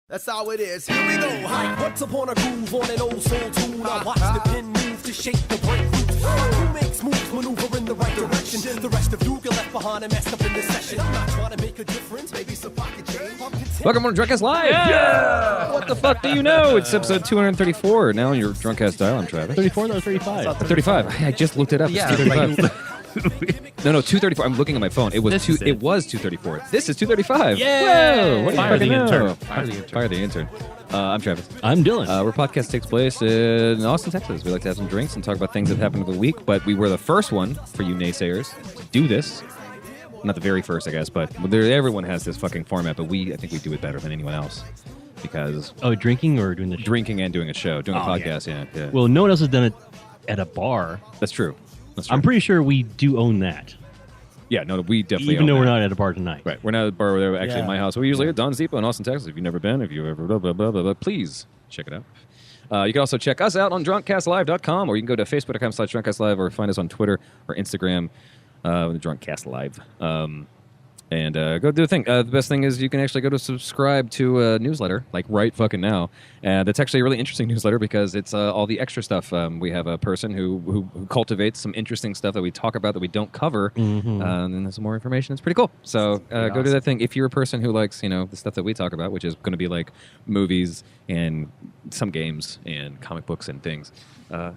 That's how it is. Here we go. Hi. Once upon a groove on an old soul tune. I watch the pin move to shape the break loose. Who makes moves, maneuver in the right direction? The rest of you get left behind and messed up in this session. I'm not trying to make a difference. Maybe some pocket change. Welcome to Drunkcast Live. Yeah! What the fuck do you know? It's episode 234. Now in your Drunkcast dial, I'm Travis. 34 or 35? 35. I just looked it up. Yeah, it's 235. No, 234. I'm looking at my phone. It was 234. This is 235. Yeah! Whoa, what do you Fire fucking the know? intern. Fire the intern. I'm Travis. I'm Dylan. Our podcast takes place in Austin, Texas. We like to have some drinks and talk about things that happened over the week, but we were the first one, for you naysayers, to do this. Not the very first, I guess, but everyone has this fucking format, but I think we do it better than anyone else. Because... Oh, drinking or doing the show? Drinking and doing a show. Doing a podcast, yeah. Well, no one else has done it at a bar. That's true. I'm pretty sure we do own that. Yeah, no, we definitely Even though own we're that. not at a bar tonight. Right, we're not at a bar. We're actually at my house. We usually at Don's Depot in Austin, Texas. If you've never been, if you've ever blah, blah, blah, blah, blah, please check it out. You can also check us out on drunkcastlive.com, or you can go to facebook.com/drunkcastlive, or find us on Twitter or Instagram, drunkcastlive. And go do the thing. The best thing is you can actually go to subscribe to a newsletter, like right fucking now. That's actually a really interesting newsletter because it's all the extra stuff. We have a person who cultivates some interesting stuff that we talk about that we don't cover. And then there's some more information. It's pretty cool. So go do that thing. If you're a person who likes, the stuff that we talk about, which is going to be like movies and some games and comic books and things.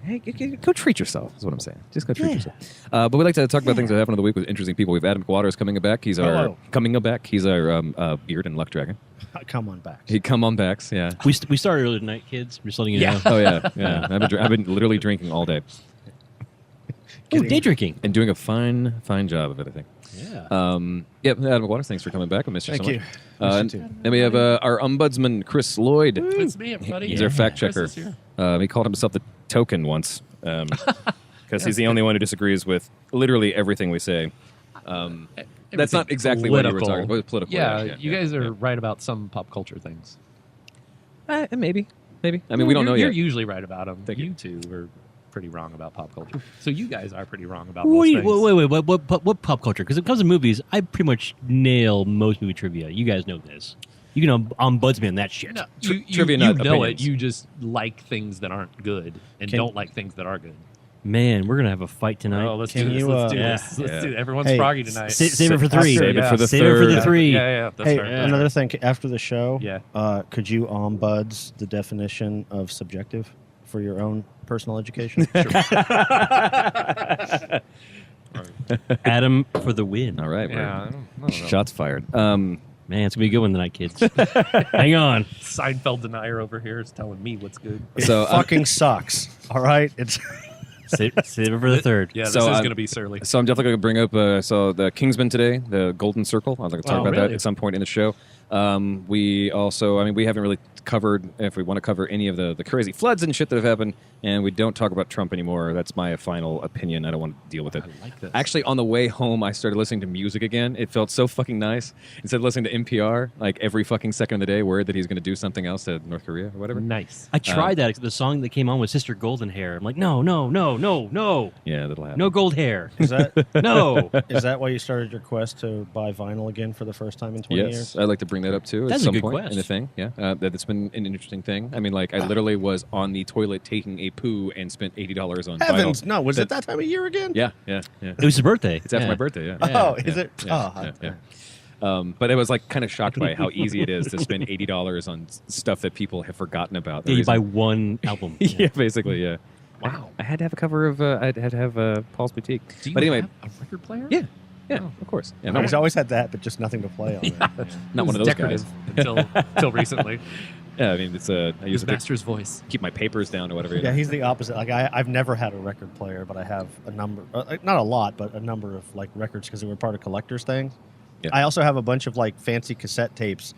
Hey, go treat yourself, is what I'm saying. Just go treat yourself. But we like to talk about things that happen in the week with interesting people. We have Adam McWaters coming back. He's our beard and luck dragon. Come on back. He come on backs, yeah. We started early tonight, kids. Just letting you know. Oh, yeah. I've been literally drinking all day. Oh, day drinking. And doing a fine job of it, I think. Yeah. Adam McWaters, thanks for coming back. I missed you so much. Thank you. And we have our ombudsman, Chris Lloyd. It's me, everybody. He's our fact checker. He called himself the token once because he's the only one who disagrees with literally everything we say. That's not exactly what you were talking about. Political. Yeah, you guys are right about some pop culture things. Maybe. I mean, we don't know You're yet. usually right about them. Thank you. You two are pretty wrong about pop culture. So you guys are pretty wrong about Wait, most things. what pop culture? Because when it comes to movies, I pretty much nail most movie trivia. You guys know this. You can ombudsman that shit. No, Trivia, you not know opinions. it. You just like things that aren't good and don't like things that are good. Man, we're going to have a fight tonight. Oh, let's Can do this. you, Let's do yeah. this. Let's Yeah. do it. Everyone's Hey, froggy tonight. Save it for three. Save it for the Save it for the third. three. Yeah, that's Hey, fair. another thing. After the show, Yeah. could you ombuds the definition of subjective for your own personal education? Adam for the win. All right. Yeah, I don't know. Shots fired. Man, it's going to be a good one tonight, kids. Hang on. Seinfeld denier over here is telling me what's good. So Fucking sucks. All right, it's Save it for the third. Yeah, this So, is I'm- going to be surly. So I'm definitely going to bring up the Kingsman today, the Golden Circle. I'd like to talk about that really? at some point in the show. We also, we haven't really covered, if we want to cover any of the crazy floods and shit that have happened, and we don't talk about Trump anymore. That's my final opinion. I don't want to deal with it. I like this. Actually, on the way home, I started listening to music again. It felt so fucking nice. Instead of listening to NPR, like every fucking second of the day, worried that he's going to do something else to North Korea or whatever. Nice. I tried that. The song that came on was Sister Golden Hair. I'm like, no. Yeah, that'll happen. No gold hair. is that No. is that why you started your quest to buy vinyl again for the first time in 20 Yes, years? I'd like to bring that up too at That's a some good point quest. in the thing. Yeah, that's been an interesting thing. I mean, like I literally was on the toilet taking a poo and spent $80 on Heavens, vinyl. no! Was it that time of year again? Yeah. It was his birthday. It's after Yeah. my birthday. Yeah. Oh, is it? Yeah, but I was like kind of shocked by how easy it is to spend $80 on stuff that people have forgotten about. The Yeah, you buy reason- one album. yeah, basically, yeah. Wow. I had to have a cover of. I had to have Paul's Boutique. Do you But anyway, have a record player? yeah, Oh. of course. Yeah, He's always had that, but just nothing to play on. Yeah. not one of those decorative guys. until recently. Yeah, I mean, it's I use His it to master's voice. keep my papers down or whatever. Yeah, he's the opposite. Like I've never had a record player, but I have a number, not a lot, but a number of like records because they were part of collectors' things. Yeah. I also have a bunch of like fancy cassette tapes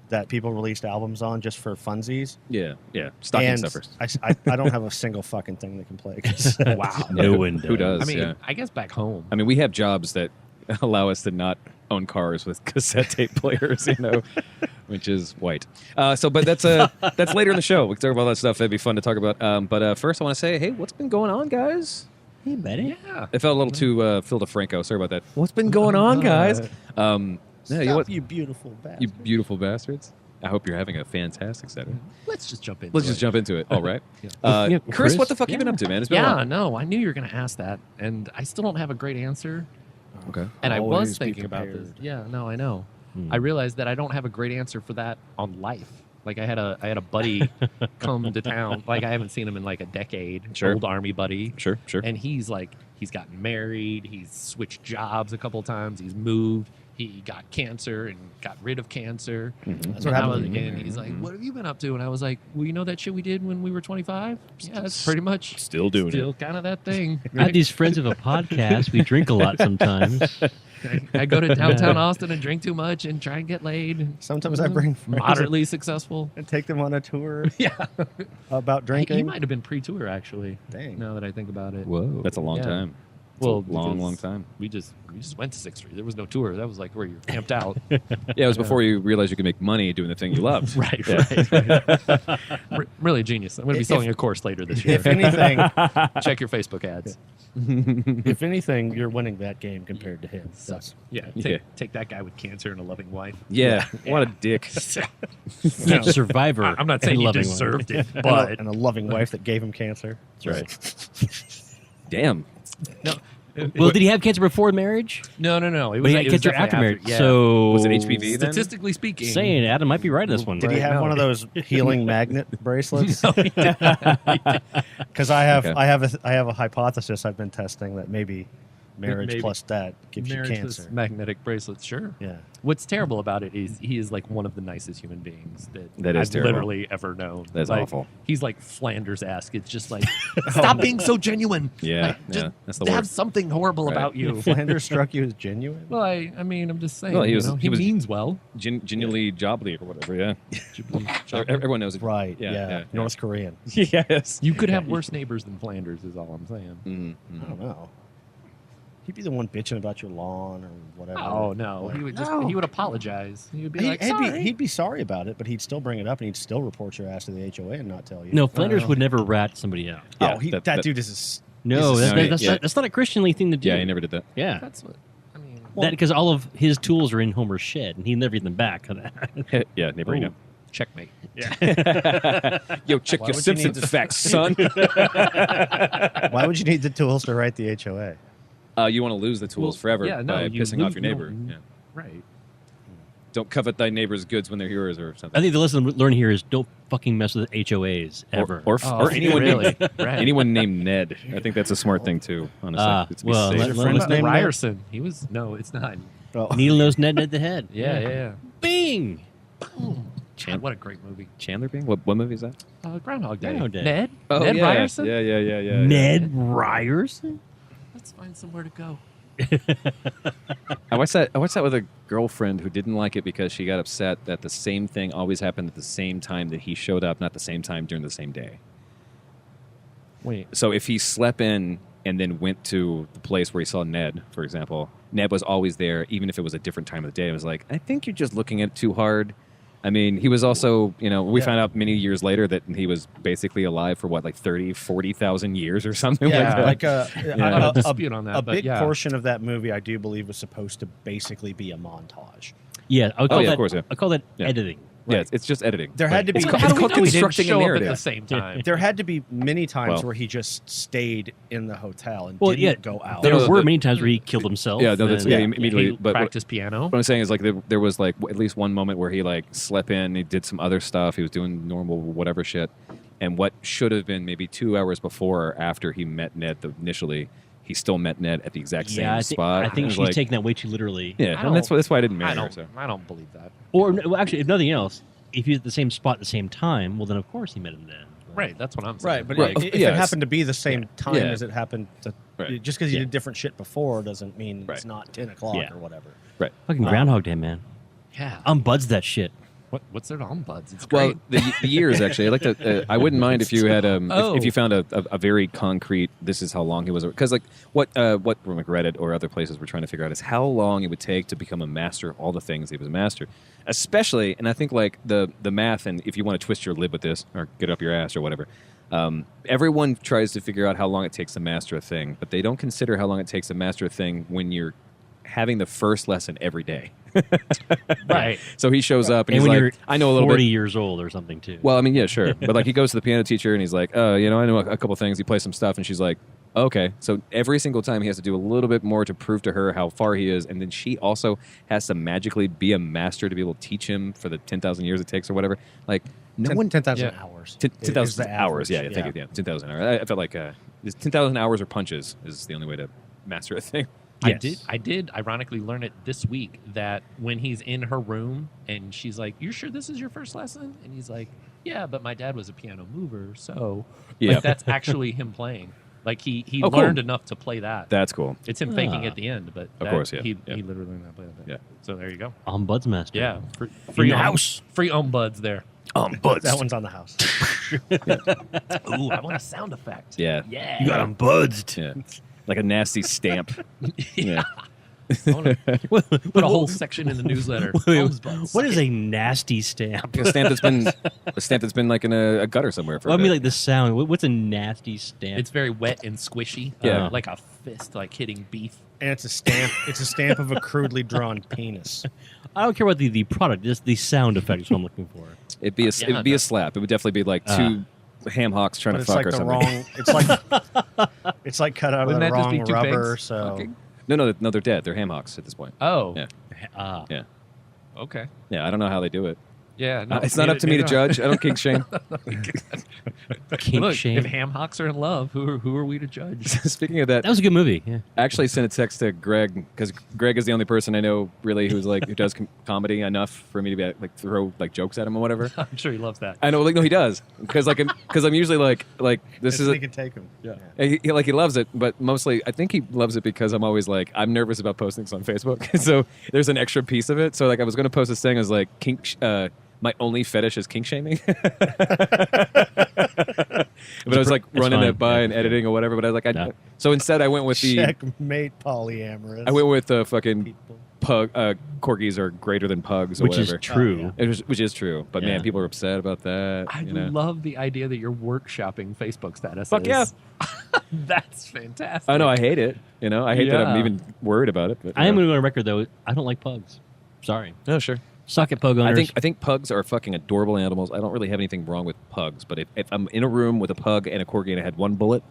that people released albums on just for funsies. Yeah, stocking and stuffers. I don't have a single fucking thing that can play a cassette. Wow. No one Who does? I mean, yeah. I guess back home. I mean, we have jobs that allow us to not own cars with cassette tape players, which is white. But that's later in the show. We can talk about all that stuff. That'd be fun to talk about. But first, I want to say, hey, what's been going on, guys? Hey, buddy. Yeah. It felt a little too Phil DeFranco. Sorry about that. What's been going on, guys? Stop, you know what? you beautiful bastard. You beautiful bastards. I hope you're having a fantastic Saturday. Let's just jump in. Let's just jump into it. All right. Yeah, Chris, what the fuck you been up to, man? It's been a Yeah, while. no, I knew you were going to ask that, and I still don't have a great answer. Okay. And I Always was be thinking about this. prepared. Yeah, no, I know. I realized that I don't have a great answer for that on life. Like I had a buddy come to town. Like I haven't seen him in like a decade. Sure. Old army buddy. Sure. And he's gotten married. He's switched jobs a couple times. He's moved. He got cancer and got rid of cancer. That's what And happened. And he's like, "What have you been up to?" And I was like, "Well, you know that shit we did when we were 25? Yeah, that's pretty much Still doing still kind of that thing." I have these friends of a podcast. We drink a lot sometimes. I go to downtown Austin and drink too much and try and get laid. Sometimes I bring friends Moderately successful. and take them on a tour Yeah. about drinking. He might have been pre-tour actually. Dang. Now that I think about it. Whoa. That's a long Yeah. time. Well, It's a long, because long time. We just went to 6th Street. There was no tour. That was like where you're camped out. Yeah, it was before you realized you could make money doing the thing you loved. right. Really a genius. I'm going to be If- selling a course later this year. If anything, Check your Facebook ads. if anything, you're winning that game compared to him. That's, Yeah. Yeah. Take that guy with cancer and a loving wife. Yeah. What a dick. Yeah, Survivor. I'm not saying and he loving one. deserved it, and but a loving wife that gave him cancer. That's right. Damn. no. Well, did he have cancer before marriage? No. It But was, he had it was cancer definitely after marriage. Yeah. So Was it HPV then? Statistically speaking, Saying Adam might be right on this one. Did he have no. one of those healing magnet bracelets? Because I have, Okay. I have a hypothesis I've been testing that maybe marriage Maybe. plus that gives you marriage cancer. with magnetic bracelets, sure. Yeah. What's terrible about it is he is like one of the nicest human beings That is I've terrible. literally ever known. That's Like, awful. He's like Flanders-esque. It's just like, stop being so genuine. Yeah, Like, just yeah, that's the have worst. something horrible Right. about you. Flanders struck you as genuine? Well, I mean, I'm just saying. Well, he you was- know, he he was- means well. Genuinely jobbly or whatever, yeah. Everyone knows it. Right. Yeah, Yeah. yeah, yeah. North Korean. Yes. You could have worse neighbors than Flanders, is all I'm saying. Mm-hmm. I don't know. He'd be the one bitching about your lawn or whatever. Oh no, he would just he would apologize. He would be like, He'd sorry. he'd be sorry about it, but he'd still bring it up and he'd still report your ass to the HOA and not tell you. No, Flanders would never rat somebody out. Yeah, Oh, that dude is. No, This is- that's yeah. that's not a Christianly thing to do. Yeah, he never did that. Yeah, That's what I mean. that because all of his tools are in Homer's shed, and he never get them back. Yeah, never know. Checkmate. Yo, check Why your would you Simpson need to- facts, son. Why would you need the tools to write the HOA? You want to lose the tools Well, forever yeah, no, by you pissing lose- off your you neighbor. don't- Yeah. Right. Don't covet thy neighbor's goods when they're yours or something. I think the lesson to learn here is don't fucking mess with HOAs ever. Or anyone really? named, Right. anyone named Ned. I think that's a smart thing too. Honestly, Ah, It's be well, safe. let- Your let- friend let's- named Ned? Ryerson. He was no, it's not. Oh. Needle nose Ned the head. Yeah. Bing. God, what a great movie. Chandler Bing. What movie is that? Groundhog Day. Groundhog Day. Ned. Oh Ned yeah, Ryerson. yeah. Ned Ryerson. Let's find somewhere to go. I watched that with a girlfriend who didn't like it because she got upset that the same thing always happened at the same time that he showed up, not the same time during the same day. Wait. So if he slept in and then went to the place where he saw Ned, for example, Ned was always there, even if it was a different time of the day. It was like, I think you're just looking at it too hard. I mean, he was also, we found out many years later that he was basically alive for what, like 30, 40,000 years or something Yeah, like like that. Not a dispute on that, a but big yeah. portion of that movie, I do believe, was supposed to basically be a montage. Yeah, I would call yeah, that, of course, yeah. I call that Yeah. editing. Yeah, it's just editing. There had to be. It's How called, do it's we called know he didn't constructing a show up at narrative. the same time? There had to be many times Well- where he just stayed in the hotel and Well, didn't yeah, go out. there No, were the- many times where he killed himself. Yeah, no, that's and- immediately. He But practiced piano. what I'm saying is like there was like at least one moment where he like slept in, he did some other stuff, he was doing normal whatever shit, and what should have been maybe 2 hours before or after he met Ned initially, he still met Ned at the exact same Yeah, spot. I think It was she's like, taking that way too literally. Yeah, I and that's why I didn't marry I her. don't. So. I don't believe that. Or well, actually, if nothing else, if he's at the same spot at the same time, well, then of course he met him then. Right. That's what I'm saying. Right, but Right. if Yeah, it happened to be the same time Yeah. as it happened, Right. just because you Yeah. did different shit before doesn't mean it's Right. not 10 o'clock Yeah. or whatever. Right. Fucking Groundhog Day, man. Yeah. I'm buds that shit. What's their on buds? It's Well, great. the years actually. I like to. I wouldn't mind if you had Oh. if you found a very concrete. This is how long he was because like what Reddit or other places were trying to figure out is how long it would take to become a master of all the things he was a master. Especially, and I think like the math and if you want to twist your lid with this or get up your ass or whatever. Everyone tries to figure out how long it takes to master a thing, but they don't consider how long it takes to master a thing when you're having the first lesson every day. Right. So he shows up and, And he's when like, you're I know a little 40 bit. years old or something, too. Well, I mean, yeah, sure. But like he goes to the piano teacher and he's like, I know a couple things. He plays some stuff and she's like, okay. So every single time he has to do a little bit more to prove to her how far he is. And then she also has to magically be a master to be able to teach him for the 10,000 years it takes or whatever. Like, no one. 10,000 Yeah. hours. 10,000 the hours. Yeah, average, thank you. Yeah, 10,000 hours. I felt like 10,000 hours or punches is the only way to master a thing. Yes. I did ironically learn it this week that when he's in her room and she's like, "You sure this is your first lesson?" And he's like, "Yeah, but my dad was a piano mover, so Yeah. like, that's actually him playing. Like he Oh, cool. learned enough to play that. That's cool. It's him faking at the end, but Of course, yeah, he yeah. literally learned how to play that. Yeah. So there you go. Ombuds Master. Yeah, In the house. free buds there. That one's on the house. Ooh, I want a sound effect. Yeah. Yeah, You got him buzzed. Yeah. Like a nasty stamp. Yeah. I wanna put a whole section in the newsletter. Holmes buds. What is a nasty stamp? A stamp that's been like in a gutter somewhere for Well, a I mean, bit. like the sound. What's a nasty stamp? It's very wet and squishy. Yeah. Like a fist, like hitting beef. And it's a stamp. It's a stamp of a crudely drawn penis. I don't care about the product. Just the sound effect is what I'm looking for. It'd be a slap. It would definitely be like two ham hocks trying But to it's fuck like or the something. something. It's like cut out of Wouldn't the that just be wrong two rubber. pigs So fucking? No, they're dead. They're ham hocks at this point. Oh. Yeah. Yeah. Okay. Yeah, I don't know how they do it. Yeah. No, It's not up to me to judge. I don't kink shame. Kink Look, shame. if ham hocks are in love, who are we to judge? Speaking of that, That was a good movie. Yeah. I actually sent a text to Greg because Greg is the only person I know really who does comedy enough for me to be like throw like jokes at him or whatever. I'm sure he loves that. I know, like no, he does because I'm usually like this is he can take them. Yeah. he loves it, but mostly I think he loves it because I'm always like I'm nervous about posting this on Facebook, so there's an extra piece of it. So like I was going to post this thing, I was like kink. My only fetish is kink shaming. But I was like running fine. that by and editing or whatever. But I was like, No. so instead I went with the Checkmate polyamorous. I went with the fucking people. pug. Corgis are greater than pugs, or Which is whatever. true. Which is true. But Yeah. man, people are upset about that. I you know? love the idea that you're workshopping Facebook statuses. Fuck yeah. That's fantastic. I know. I hate it. You know, I hate that I'm Yeah. even worried about it. But, I am you going to go on record though. I don't like pugs. Sorry. know. No, sure. Suck it, pug owners. I think pugs are fucking adorable animals. I don't really have anything wrong with pugs, but if I'm in a room with a pug and a corgi and I had one bullet,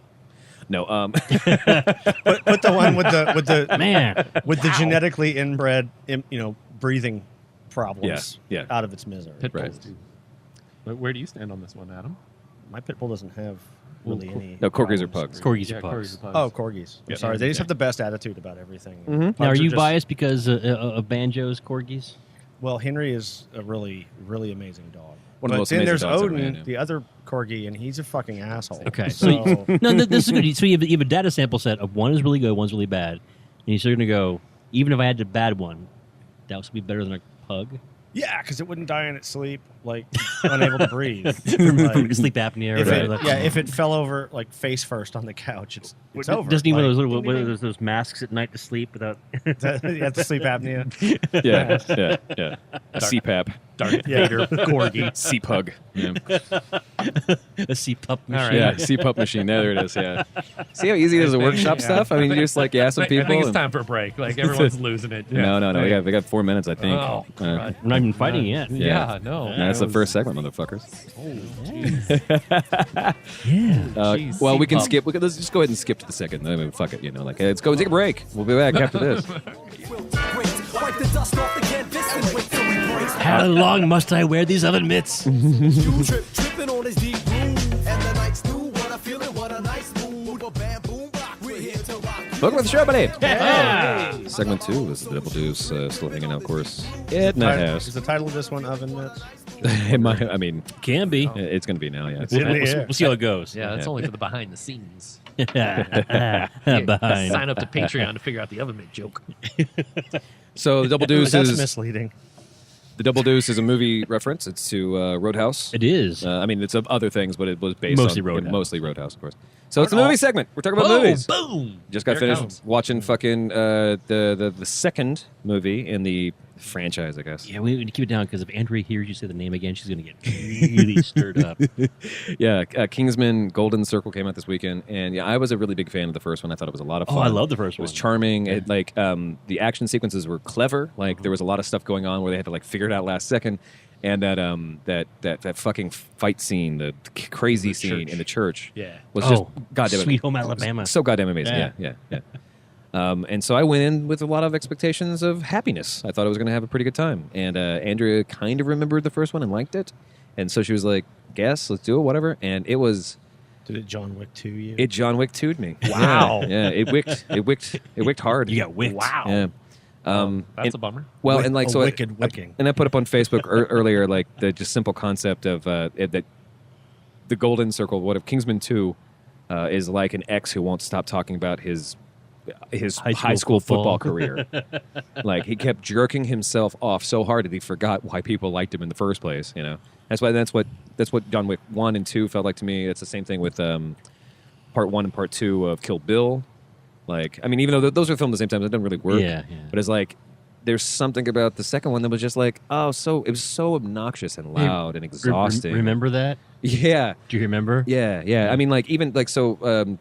no. Put the one with the Man. with the genetically inbred, breathing problems Yeah. out of its misery. Pit bulls Right. do. But where do you stand on this one, Adam? My pit bull doesn't have really any. No, corgis are problems. pugs. Corgis Yeah, are pugs. corgis are Oh, pugs. corgis. I'm Yeah. sorry. They just have the best attitude about everything. Pugs Now, are you just- biased because of Banjo's corgis? Well, Henry is a really, really amazing dog. One of the But most then amazing there's dogs I've Odin, ever had, yeah. the other corgi, and he's a fucking asshole. Okay, So, No, this is good. So you have a data sample set of one is really good, one's really bad, and you're still going to go, even if I had the bad one, that would be better than a pug? yeah, because it wouldn't die in its sleep, like unable to breathe. From Like, sleep apnea or if whatever. it, if it fell over like face first on the couch, it's over. Doesn't even Like, those little ding, ding, those masks at night to sleep without. ding. You have to sleep apnea. Yeah. A CPAP. Darth Yeah. Vader corgi. CPUG. Yeah. a CPUP All right. machine. Yeah, CPUP machine. There it is. Yeah. See how easy it is to workshop stuff? I mean, you just like ask some I think people. it's and- time for a break. Like everyone's losing it. No. We got 4 minutes, I think. Oh, God. We're not even fighting yet. Yeah, no. And that's the first segment, motherfuckers. Yeah. Jeez, Well, we can CPUP. skip. Let's just go ahead and skip to the second. I mean, fuck it. Like, let's go and take a break. We'll be back after this. Wipe the dust off the canvas and wait till we break. How long must I wear these oven mitts? Tripping on his deep groove. And the night's new. What a feeling, what a nice mood. A bam, boom, rock. We're here to rock. Welcome to the show, buddy. Yeah. Segment 2 is the Double Deuce. Still hanging out, of course. In the Is house. the title of this one Oven Mitts? I mean, Can be. it's going to be now, yeah. in the air. We'll see how it goes. Yeah, that's only for the behind the scenes. Behind. Sign up to Patreon to figure out the oven mitt joke. So the Double Deuce That's is misleading. the Double Deuce is a movie reference. It's to Roadhouse. It is. I mean, it's of other things, but it was based Mostly on Roadhouse. Mostly Roadhouse, of course. So it's a movie segment. We're talking about movies. Boom! Just got Here it finished comes. watching fucking the second movie in the franchise, I guess. Yeah, we need to keep it down because if Andrea hears you say the name again, she's going to get really stirred up. Yeah, Kingsman Golden Circle came out this weekend, and yeah, I was a really big fan of the first one. I thought it was a lot of fun. Oh, I love the first It was one. charming. It, like the action sequences were clever. Like there was a lot of stuff going on where they had to like figure it out last second. And that fucking fight scene, the crazy scene in the church, was just goddamn Sweet Home Alabama. so goddamn amazing. Yeah. And so I went in with a lot of expectations of happiness. I thought I was going to have a pretty good time. And Andrea kind of remembered the first one and liked it. And so she was like, "Guess, let's do it, whatever." And it was. Did it John Wick 2 you? It John Wick 2'd me. Wow. Yeah, it wicked hard. You got wicked. Wow. Yeah. That's a bummer. Well, Wick- and like a so, wicked wicking. and I put up on Facebook earlier, like the just simple concept of that the Golden Circle. What if Kingsman 2 is like an ex who won't stop talking about his high school football career. Like he kept jerking himself off so hard that he forgot why people liked him in the first place. You know, that's what John Wick 1 and 2 felt like to me. It's the same thing with part 1 and part 2 of Kill Bill. Like, I mean, even though those are filmed at the same time, it doesn't really work. Yeah. But it's like there's something about the second one that was just like, it was so obnoxious and loud and exhausting. Remember that? Yeah. Do you remember? Yeah. I mean, like even like so,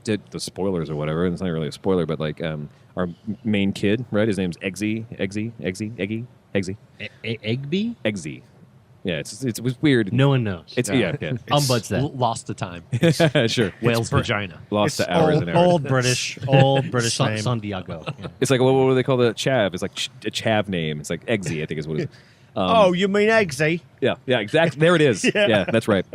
the spoilers or whatever. And it's not really a spoiler, but like our main kid, right? His name's Eggsy. Eggsy? Yeah, it was weird. No one knows. It's yeah. Umbuds that. Lost to time. Sure. Whale's vagina. Lost It's to hours old, and hours. old British name. San Diego. Yeah. It's like what do they call the chav? It's like a chav name. It's like Eggsy, I think is what it is. Oh, you mean Eggsy? Yeah, exactly. There it is. Yeah. Yeah, that's right.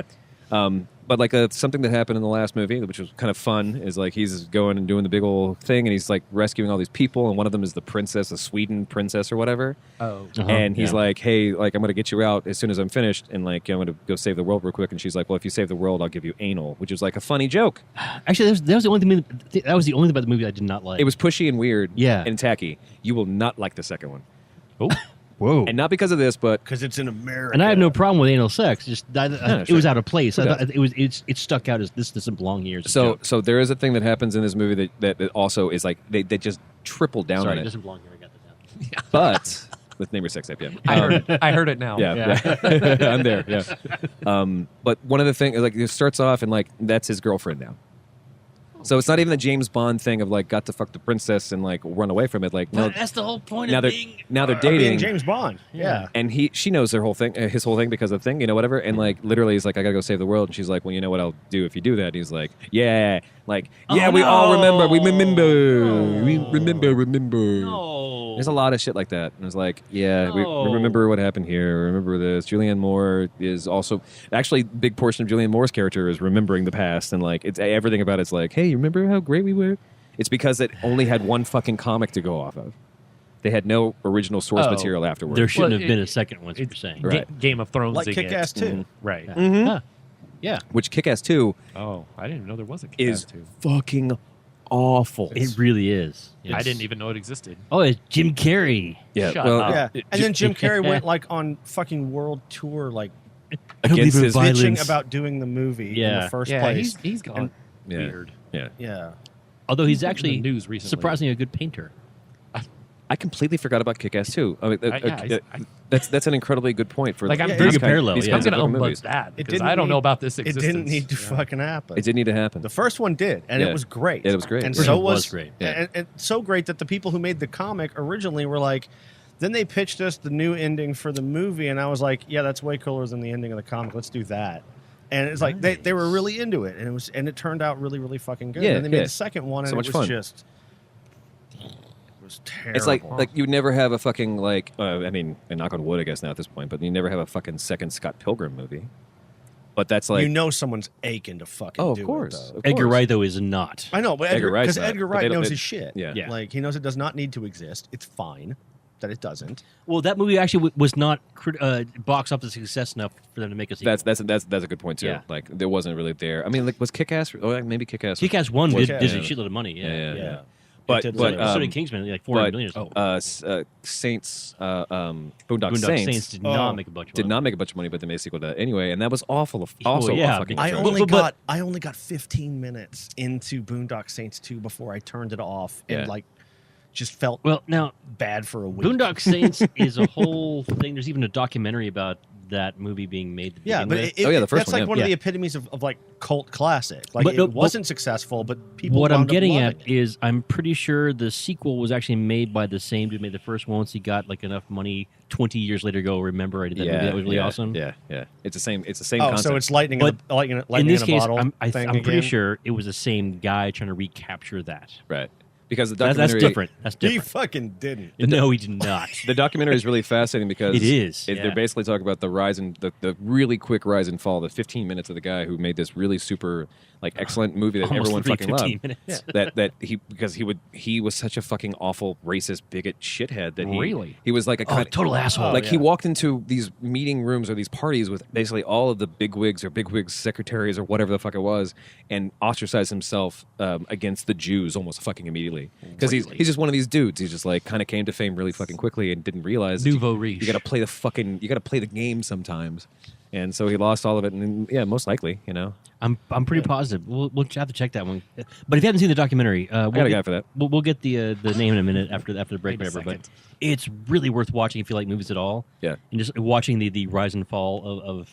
But like something that happened in the last movie, which was kind of fun, is like he's going and doing the big old thing, and he's like rescuing all these people, and one of them is the princess, the Sweden princess or whatever. Oh. And he's yeah. like, "Hey, like I'm going to get you out as soon as I'm finished, and like I'm going to go save the world real quick." And she's like, "Well, if you save the world, I'll give you anal," which is like a funny joke. Actually, that was the only thing. That was the only thing about the movie I did not like. It was pushy and weird, Yeah. and tacky. You will not like the second one, Oh. whoa. and not because of this, but Because it's in America. And I have no problem with anal sex. Just it sure. was out of place. Okay. I thought it stuck out as this doesn't belong here. As a so joke. so there is a thing that happens in this movie that also is like they just triple down Sorry, on it it. doesn't belong here. I got that down. But let's name your sex tape. Yeah, I heard it now. Yeah. I'm there. Yeah. But one of the things, like, it starts off and like that's his girlfriend now. So it's not even the James Bond thing of like got to fuck the princess and like run away from it. Like no, That's the whole point now of they're being. now they're Being dating. James Bond. Yeah. And she knows their whole thing, his whole thing because of the thing, whatever. And like literally, he's like, I gotta go save the world. And she's like, well, you know what I'll do if you do that? And he's like, yeah, like, yeah, Oh, we all remember, we no. remember. No. There's a lot of shit like that. And it's like, yeah, we No. remember what happened here. Remember this. Julianne Moore is also actually big portion of Julianne Moore's character is remembering the past, and like it's everything about it's like, hey, you remember how great we were? It's because it only had one fucking comic to go off of. They had no original source Oh. material afterwards. There shouldn't Well, have been a second one. You're saying. Right. Game of Thrones. Like Kick-Ass 2. Right. Yeah. Huh. Yeah. Which Kick-Ass 2 Oh, I didn't even know there was a is Kick-Ass 2. fucking awful. It really is. I didn't even know it existed. Oh, it's Jim Carrey. Yeah, Shut well, up. Yeah. And then Jim Carrey went like on fucking world tour, like against his Violence. bitching about doing the movie in Yeah. the first Yeah, place. he's gone Yeah. weird. Yeah. Yeah. Although he's In actually the news recently. surprisingly a good painter. I completely forgot about Kick-Ass 2. I mean, that's an incredibly good point for Like, I'm very good parallel, These yeah. I'm kinds of going to fucking unbuzz movies. that It because didn't I don't need- know about this It existence. didn't need to fucking happen. It did need to happen. The first one did, and Yeah. it was great. Yeah, it was great. And First so one was, was great. Yeah. and so great that the people who made the comic originally were like, then they pitched us the new ending for the movie, and I was like, yeah, that's way cooler than the ending of the comic. Let's do that. And it's like they were really into it, and it turned out really, really fucking good. Yeah, and then they yeah. made the second one, and So it much was fun. just, it was terrible. It's like you never have a fucking like I mean, and knock on wood, I guess now at this point, but you never have a fucking second Scott Pilgrim movie. But that's like you know someone's aching to fucking oh, do of course, it, though. of Edgar course. Wright though is not. I know, but Edgar Wright's because not, Edgar but they Wright don't- knows they- his shit. Yeah. Yeah. Like he knows it does not need to exist. It's fine that it doesn't. Well, that movie actually was not box office success enough for them to make a sequel. that's a good point too. Yeah. Like there wasn't really there. I mean, like was Kick-Ass? Oh, maybe Kick-Ass. Kick-Ass 1 did Kick-Ass. a shitload of money. Yeah. Yeah. But- It did but, really well. so um, did Kingsman, like 400 but million or something. Saints, Boondock Boondock Saints, Saints did not make a bunch of did money. not make a bunch of money, but they made a sequel to that anyway, and that was awful. Also, yeah, a fucking because- I atrocious. only got 15 minutes into Boondock Saints 2 before I turned it off Yeah. and like just felt Well, now bad for a week. Boondock Saints is a whole thing. There's even a documentary about that movie being made. To Yeah, begin but with. the first that's one, like yeah. one of Yeah. the epitomes of like cult classic. Like But no, it wasn't successful, but people. what I'm wound up getting loving at it. is I'm pretty sure the sequel was actually made by the same dude who made the first one. Once he got like enough money 20 years later to go remember I did that movie. That was really awesome. Yeah, yeah. It's the same. It's the same Oh, concept. so it's lightning, But lightning In this in a case, bottle. I'm thing pretty again? sure it was the same guy trying to recapture that. right because the That's documentary. different. That's He different. fucking didn't. No, he did not. The documentary is really fascinating because It is, They're yeah. basically talking about the rise and the really quick rise and fall. The 15 minutes of the guy who made this really super excellent movie that Almost everyone three fucking 15 loved. minutes. That he was such a fucking awful racist bigot shithead that Really? he was like a Oh, total asshole. Like he yeah. walked into these meeting rooms or these parties with basically all of the bigwigs or bigwigs secretaries or whatever the fuck it was, and ostracized himself against the Jews almost fucking immediately because he's just one of these dudes. He's just like kind of came to fame really fucking quickly and didn't realize that Nouveau you riche. got to play the game sometimes, and so he lost all of it. And yeah, most likely, I'm pretty positive. We'll have to check that one. But if you haven't seen the documentary, we'll got a get- guy for that. We'll get the name in a minute after the break, Wait a whatever. But second. it's really worth watching if you like movies at all. Yeah. and just watching the rise and fall of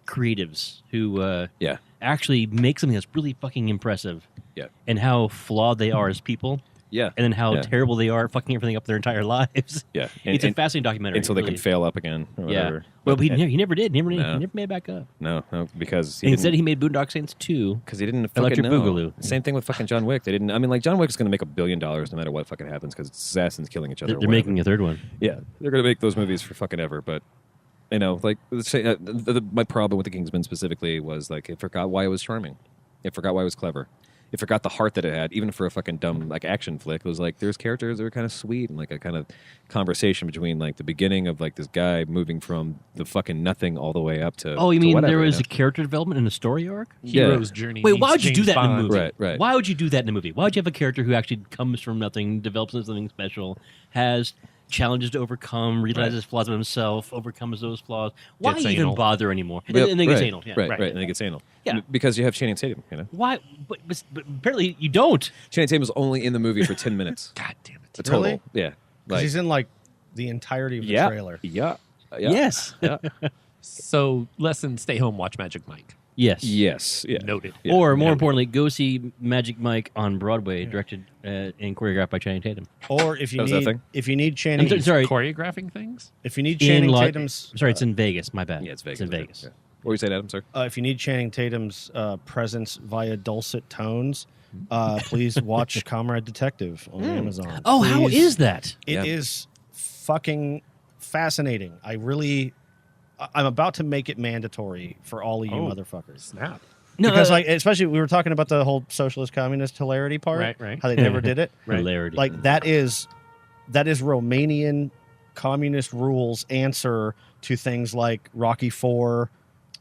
creatives who Yeah, actually make something that's really fucking impressive, yeah, and how flawed they are as people. yeah, And then how yeah. terrible they are at fucking everything up their entire lives. Yeah. It's a fascinating documentary. until they really. can fail up again. Or Yeah. whatever. Well, he And- never did. He No. never made it back up. no, because And instead, he made Boondock Saints 2. because he didn't Electric fucking know. Boogaloo. Same thing with fucking John Wick. They didn't. I mean, like John Wick is going to make $1 billion no matter what fucking happens because it's assassins killing each other. They're making a third one. Yeah, they're going to make those movies for fucking ever. But like let's say, my problem with the Kingsman specifically was like it forgot why it was charming. It forgot why it was clever. It forgot the heart that it had, even for a fucking dumb like action flick. It was like there's characters that were kind of sweet and like a kind of conversation between like the beginning of like this guy moving from the fucking nothing all the way up to. Oh, you to mean whatever, there was you a character development and a story arc? Hero's journey. Wait, meets why would you do James that in a Bond. movie? Right. Why would you do that in a movie? Why would you have a character who actually comes from nothing, develops into something special, has challenges to overcome, realizes flaws of himself, overcomes those flaws? Why Gets even anal. bother animo? And, Yep, and then gets right, anal. Yeah, right, and then it gets anal. Yeah. Because you have Channing Tatum. Why? But apparently you don't. Channing Tatum was only in the movie for 10 minutes. God damn it. The total. Really? Yeah. Because he's in like the entirety of the yeah, trailer. Yeah. Yes. Yeah. So, lesson, stay home, watch Magic Mike. Yes. Yes. Yeah. Noted. Yeah. Or more Yeah. importantly, go see Magic Mike on Broadway, directed and choreographed by Channing Tatum. Or if you That was that need thing? if you need I'm Channing, sorry. Choreographing things? if you need in Channing Lo- Tatum's, Sorry, it's in Vegas. My bad. Yeah, it's Vegas. It's in Vegas. Yeah. What were you saying, Adam? Sorry. if you need Channing Tatum's presence via dulcet tones, please watch Comrade Detective on Amazon. Oh, how Please. is that? It is Yeah. fucking fascinating. I'm about to make it mandatory for all of you motherfuckers. Snap. No, Because like, especially we were talking about the whole socialist communist hilarity part, Right. how they never did it. hilarity. Like that is Romanian communist rules answer to things like Rocky IV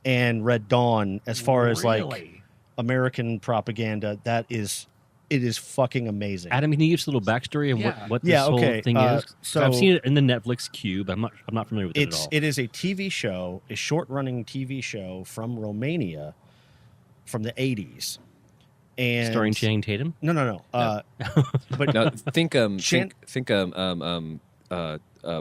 and Red Dawn as far as like Really? American propaganda. It is fucking amazing. Adam, can you give us a little backstory of Yeah. what this Yeah, whole okay. thing is? So- I've seen it in the Netflix Cube. I'm not familiar with it at all. It is a TV show, a short running TV show from Romania from the 80s. And Starring Channing Tatum. No. But Now, think Chan-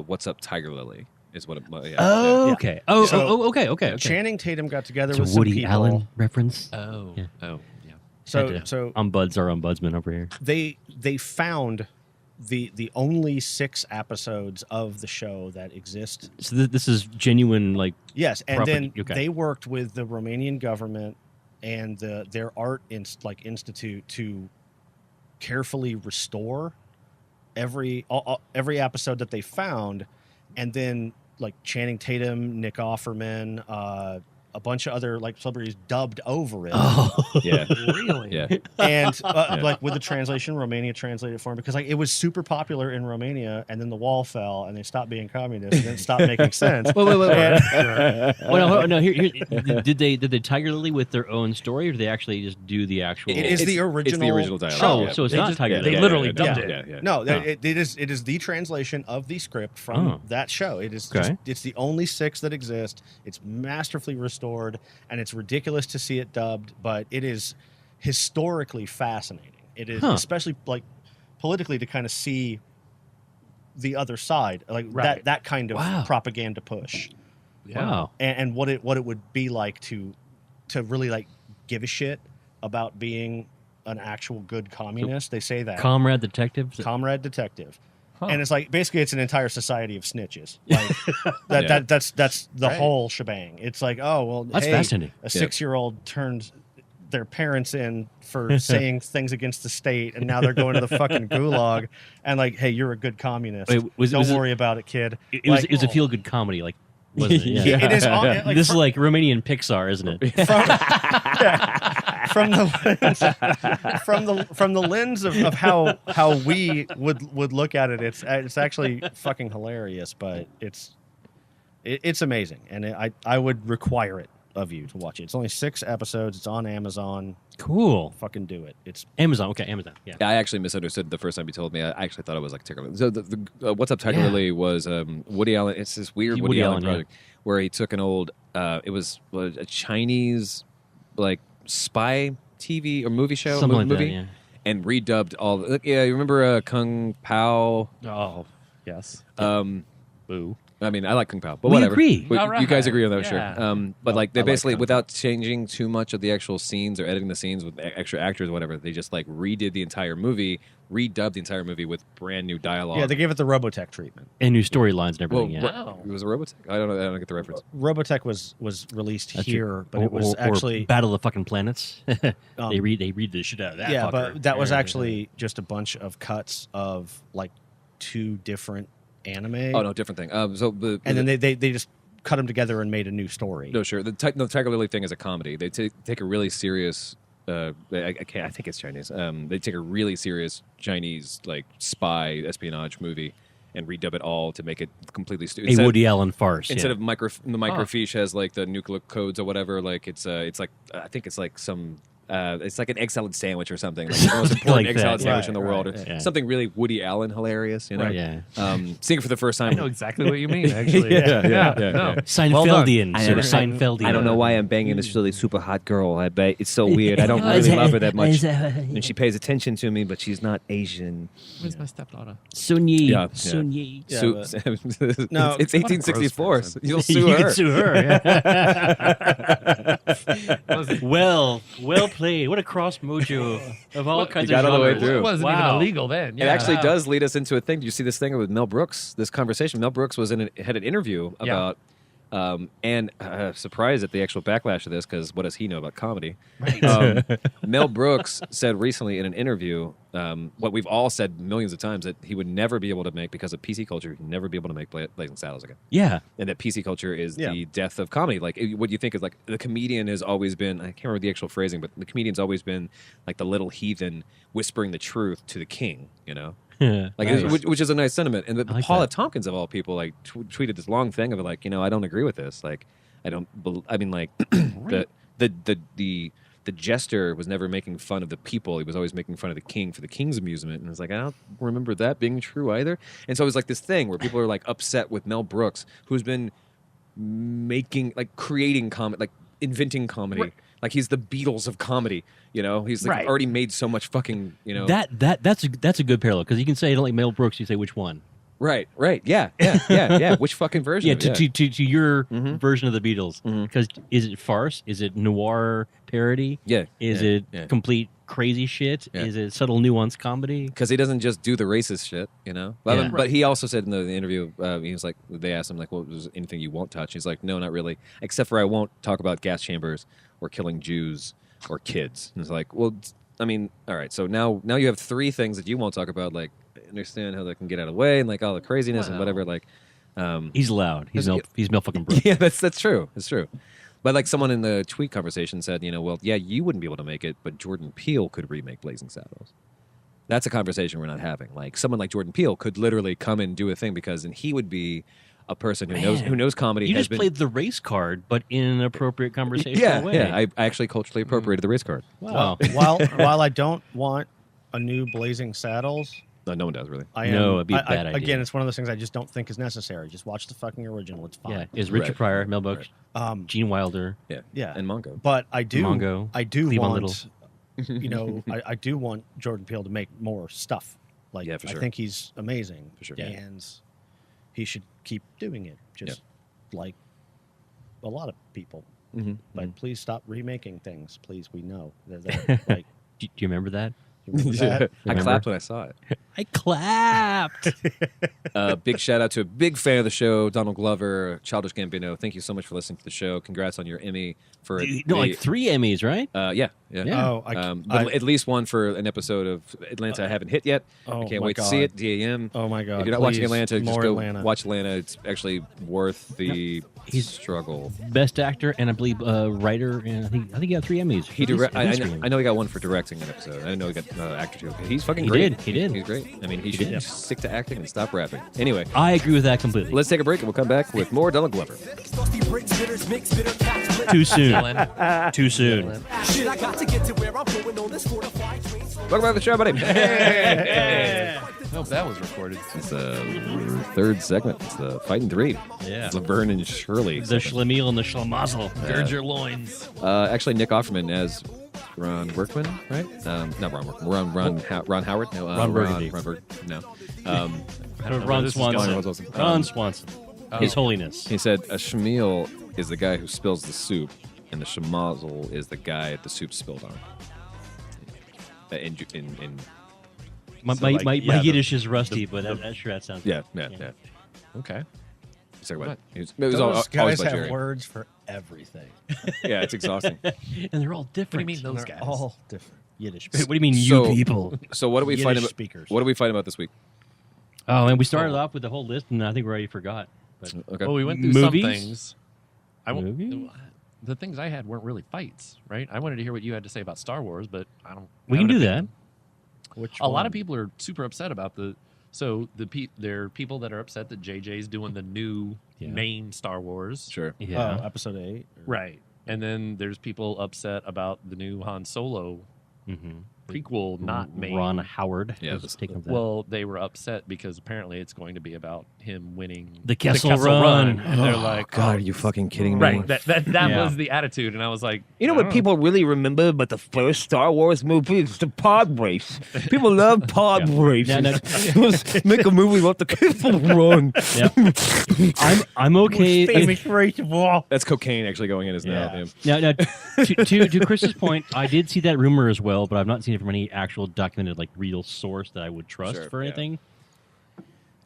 What's Up, Tiger Lily is what it. Yeah, Oh, yeah. okay. Oh, So, okay. Channing Tatum got together It's a with some Woody people. Allen reference. Oh. Yeah. Oh, yeah. So Ombuds are ombudsman over here. they found the only 6 episodes of the show that exist. So this is genuine, like Yes, and Property, then okay. they worked with the Romanian government and their art institute to carefully restore every episode that they found, and then like Channing Tatum, Nick Offerman, a bunch of other like celebrities dubbed over it. Yeah. Really? Yeah. And like with the translation, Romania translated for him because like it was super popular in Romania, and then the wall fell, and they stopped being communist, and then it stopped making sense. Wait. And- Well, no. Here, did they Tiger Lily with their own story, or did they actually just do the actual? It is the original. It's the original dialogue. Oh, yeah. so it's They not just- Tiger they Lily. literally yeah, dubbed yeah, it. yeah. No, Oh. it is the translation of the script from Oh. that show. It is Okay. it's the only 6 that exist. It's masterfully restored, and it's ridiculous to see it dubbed, but it is historically fascinating. It is especially like politically to kind of see the other side, like Right. that kind of Wow. propaganda push, Yeah. Wow. and what it would be like to really like give a shit about being an actual good communist. They say that Comrade Detective. comrade detective. Huh. And it's like basically it's an entire society of snitches. Like Yeah. that's the Right. whole shebang. It's like, oh well, That's hey, fascinating. a 6-year-old turned their parents in for saying things against the state, and now they're going to the fucking gulag. And like, hey, you're a good communist. Wait, was Don't it- worry about it, kid. It was Like, it was a feel good comedy, like wasn't it? Yeah. it is all, like, This is like Romanian Pixar, isn't it? from the lens of how we would look at it. It's actually fucking hilarious, but it's amazing, and I would require it of you to watch it. It's only 6 episodes. It's on Amazon. Cool. Fucking do it. It's Amazon. Okay, Amazon. Yeah. Yeah, I actually misunderstood the first time you told me. I actually thought it was like Tiger Lily. So the What's Up Tiger Yeah. Lily was Woody Allen. It's this weird Woody, Woody Allen Allen, yeah. project where he took an old. It was a Chinese like spy TV or movie show, Something like that, movie, yeah. and redubbed all. Yeah, you remember Kung Pao? Oh, yes. Boo. I mean, I like Kung Pao, but We whatever. agree. But All you guys right. agree on that, Yeah. sure. But like they I like basically, Kung Pao. without changing too much of the actual scenes or editing the scenes with extra actors or whatever, they just like redid the entire movie, redubbed the entire movie with brand new dialogue. yeah, they gave it the Robotech treatment. And new storylines and everything. Well, yeah. Wow. it was a Robotech. I don't know. I don't get the reference. Robotech was released That's here, true. but it was or actually Battle of the Fucking Planets. they Um, read the shit out of that. yeah, fucker. but that was Yeah. actually just a bunch of cuts of like 2 different anime. Oh no, different thing. And then they just cut them together and made a new story. no, sure. The Tiger Lily thing is a comedy. They take a really serious. I think it's Chinese. They take a really serious Chinese like spy espionage movie and redub it all to make it completely stupid. a Woody Allen farce. Instead yeah. of the microfiche has like the nuclear codes or whatever, like it's like I think it's like some it's like an egg salad sandwich or something, like the most important Like egg that, salad yeah. sandwich in the Right, world, right, or yeah. something really Woody Allen hilarious, you know? Right, yeah. Seeing it for the first time. I know exactly what you mean, actually. yeah. No. Seinfeldian. I sort never- of Seinfeldian. I don't know why I'm banging this really super hot girl. I bet it's so weird. I don't really love her that much, and she pays attention to me, but she's not Asian. Where's my stepdaughter? Sun Yi. Yeah, Sun Yi. Yeah, Sue- but- No, it's 1864. So you'll sue You her. can sue her. yeah. well played. What a cross mojo of all kinds got of all the way genres. through. It wasn't Wow. even illegal then. It actually does lead us into a thing. Do you see this thing with Mel Brooks? This conversation. Mel Brooks was had an interview Yeah. about, and surprised at the actual backlash of this because what does he know about comedy? Right. Mel Brooks said recently in an interview what we've all said millions of times, that he would never be able to make, because of PC culture, he'd never be able to make Blazing Saddles again. Yeah. And that PC culture is Yeah. the death of comedy. Like, what you think is like the comedian has always been, I can't remember the actual phrasing, but the comedian's always been like the little heathen whispering the truth to the king, you know? Like, Nice. which is a nice sentiment. And I like Paula that. Tompkins, of all people, like tweeted this long thing of like, I don't agree with this. Like, I don't, I mean, like, the jester was never making fun of the people. He was always making fun of the king for the king's amusement. And it's like, I don't remember that being true either. And so it was like this thing where people are like upset with Mel Brooks, who's been creating comedy, like inventing comedy. Right. Like he's the Beatles of comedy, He's like Right. already made so much fucking, That's a good parallel, because you can say I don't like Mel Brooks. You say which one? Right. Yeah. Which fucking version? Yeah, of it? to your Mhm. version of the Beatles. Mhm. Because is it farce? Is it noir parody? Yeah. Is yeah, it yeah. complete crazy shit? Yeah. Is it subtle nuanced comedy? Because he doesn't just do the racist shit, But, Yeah. but he also said in the interview, he was like, they asked him, like, well, is there anything you won't touch? He's like, no, not really. Except for I won't talk about gas chambers or killing Jews or kids. And it's like, well, I mean, all right. So now you have 3 things that you won't talk about, like, understand how they can get out of the way and like all the craziness and Wow. whatever. Like, He's loud. He's There's- Mel fucking Brooks. yeah, that's true. It's true. But like someone in the tweet conversation said, well, yeah, you wouldn't be able to make it, but Jordan Peele could remake Blazing Saddles. That's a conversation we're not having. Like someone like Jordan Peele could literally come and do a thing and he would be a person who knows comedy. You just played the race card, but in an appropriate conversational way. Yeah, I actually culturally appropriated the race card. Wow. While I don't want a new Blazing Saddles, No one does really. It'd be a bad idea. Again, it's one of those things I just don't think is necessary. Just watch the fucking original. It's fine. Yeah, is Richard Right. Pryor, Mel Brooks, Gene Wilder. Yeah, and Mongo. But I do Mongo, I do Cleavon want I do want Jordan Peele to make more stuff. Like Yeah, for sure. I think he's amazing. For sure. And he should keep doing it. Just like a lot of people. But please stop remaking things. Please, we know. They're like, Do you remember that? you remember that? I clapped when I saw it. I clapped. Big shout out to a big fan of the show, Donald Glover, Childish Gambino. Thank you so much for listening to the show. Congrats on your Emmy for like 3 Emmys, right? Yeah. Oh, but at least one for an episode of Atlanta I haven't hit yet. Oh, I can't my wait to God. see it. DAM. Oh my God! If you're not watching please, Atlanta, just more go Atlanta. watch Atlanta. It's actually worth the He's- struggle. Best actor and I believe writer, and I think he got 3 Emmys. He I know he got one for directing an episode. I didn't know he got actor too. He's fucking He great. did, he did. He's great. I mean, he should did. stick to acting and stop rapping. Anyway, I agree with that completely. let's take a break and we'll come back with more Donald Glover. Dusty bricks, bitters, mix, bitter cats, split. Too soon. Dylan. Too soon. Shit, I got to get to where I'm going on this fortified train. Welcome back to the show, buddy. I hope that was recorded. It's the third segment. It's the Fighting Three. Yeah. It's Laverne and Shirley. The Schlemiel and the Schlemazel. Gird your loins. Actually, Nick Offerman as Ron Workman, right? Not Ron Workman. Ron Howard? No, Ron Burgundy. Ron No. I don't know where Ron this is going. Swanson. Swanson. Ron Swanson. His Holiness. He said a Shemiel is the guy who spills the soup, and the Shemazel is the guy the soup spilled on. My Yiddish is rusty, but I'm sure that sounds Yeah. Okay. He's talking about What? it was Those always guys about have Jerry. words for everything. Yeah, it's exhausting. And they're all different. What do you mean those They're guys? all different. Yiddish. What do you mean, So- you people? So what do we Yiddish find about? speakers. What do we find about this week? Oh, man, we started off with the whole list, and I think we already forgot. But Okay. Well, we went through Movies? some things. Movies? The things I had weren't really fights, right? I wanted to hear what you had to say about Star Wars, but I don't. we have can an do opinion. that. A lot of people are super upset about the. So there are people that are upset that JJ's doing the new Yeah. main Star Wars, Sure. Yeah. Episode 8. right? And then there's people upset about the new Han Solo Mm-hmm. prequel, not main. Ron Howard. Yeah, was this- taking that. Well, they were upset because apparently it's going to be about him winning The Kessel Run. and they're like, God, are you fucking kidding me? right? That Yeah. was the attitude, and I was like, You know I what don't people really remember about the first Star Wars movie? It's the pod race. People love pod races. No. Let's make a movie about the Kessel Run. Yep. I'm okay. If, race of all. That's cocaine actually going in his mouth. Yeah. Yeah. now, to Chris's point, I did see that rumor as well, but I've not seen it from any actual documented, like, real source that I would trust Sure, for yeah. anything.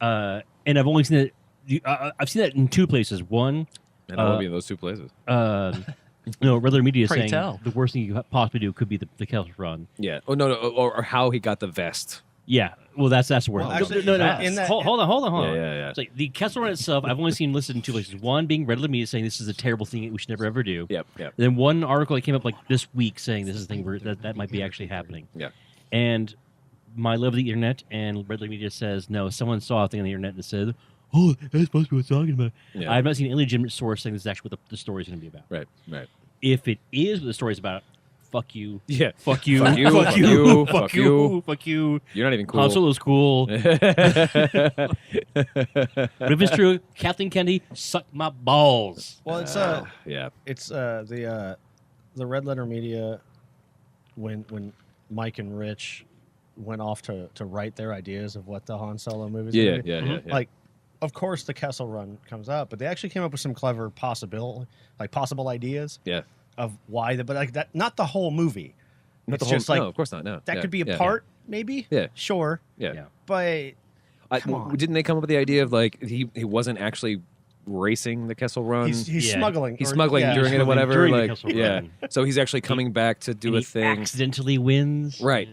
And I've only seen it. I've seen that in 2 places. One, And I will be in those two places. regular media Pray saying tell. the worst thing you could possibly do could be the Kessel Run. Yeah. Oh no, or how he got the vest. Yeah, well, that's the word. Well, actually, no. in that- Hold on. Yeah. It's like the Kessel Run itself, I've only seen listed in 2 places. One being regular media saying this is a terrible thing we should never ever do. Yep. Then one article that came up like this week saying this is a thing that might be actually happening. Yeah. And my love of the internet and regular media says no. Someone saw a thing on the internet that said, "Oh, that's supposed to be what we're talking about." Yeah. I have not seen any legitimate source saying this is actually what the story is going to be about. Right. If it is what the story is about, fuck you. Yeah. Fuck you. Fuck you, Fuck fuck you. you, Fuck fuck you. you. Fuck you. You're not even cool. Han Solo's cool. But if it's true, Kathleen Kennedy, suck my balls. Well, it's Yeah. it's the Red Letter Media when Mike and Rich went off to write their ideas of what the Han Solo movie is gonna be. Yeah. Like, of course, the Kessel Run comes up, but they actually came up with some clever possible ideas Yeah. of why but like that, not the whole movie. Not It's the whole, just like no, of course not. No. that Yeah, could be a yeah, part, maybe. Yeah. Sure, Yeah. Yeah. but come on. Didn't they come up with the idea of like he wasn't actually racing the Kessel Run? he's Yeah. smuggling. He's or- smuggling yeah. during it or smuggling whatever. during the Like, Kessel yeah. Run. So he's actually coming back to do And a he thing. accidentally wins. Right.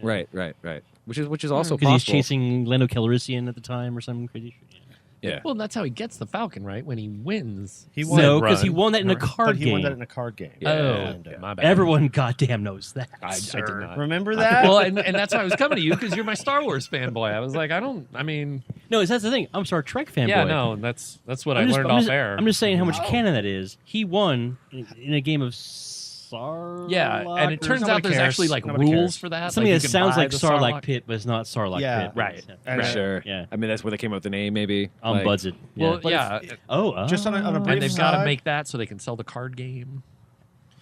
Which is also Because he's possible. chasing Lando Calrissian at the time or some crazy shit. Yeah. Yeah. Well, that's how he gets the Falcon, right? When he wins. He won. No, because he Run. won that in a card But he game. won that in a card game. Oh, And, my bad. Everyone goddamn knows that. I did not. Remember that? Well, and that's why I was coming to you because you're my Star Wars fanboy. I was like, I mean, No, that's the thing. I'm a Star Trek fanboy. yeah, no, that's what I learned I'm off just, air. I'm just saying how much canon that is. He won in a game of Sarlacc. Yeah, and it turns Nobody out there's cares. actually like Nobody rules cares. for that. Something like, that you can sounds buy like the Sarlacc Pit, but it's not Sarlacc Yeah. Pit. Right. And, Sure. Yeah. I mean, that's where they came up with the name, maybe. On Like, Buzzard. Yeah. Well, yeah, Just on a brief and they've got to side- make that so they can sell the card game.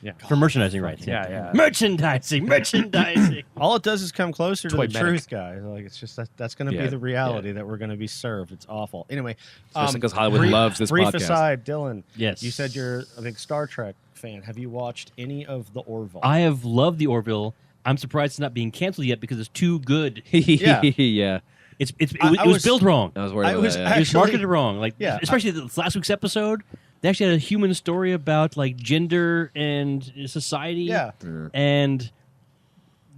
yeah. For merchandising rights. Yeah. Merchandising. All it does is come closer to the Toy-matic. truth, guys. Like it's just that's going to Yeah. be the reality that we're going to be served. It's awful. Anyway, Especially 'cause Hollywood loves this brief podcast. aside, Dylan. Yes. you said you're a big Star Trek fan. Have you watched any of the Orville? I have loved the Orville. I'm surprised it's not being canceled yet because it's too good. yeah. It I was was- built wrong. I was worried I about was that. It was actually- marketed wrong. Like, Yeah. especially this last week's episode, they actually had a human story about like gender and society. Yeah. and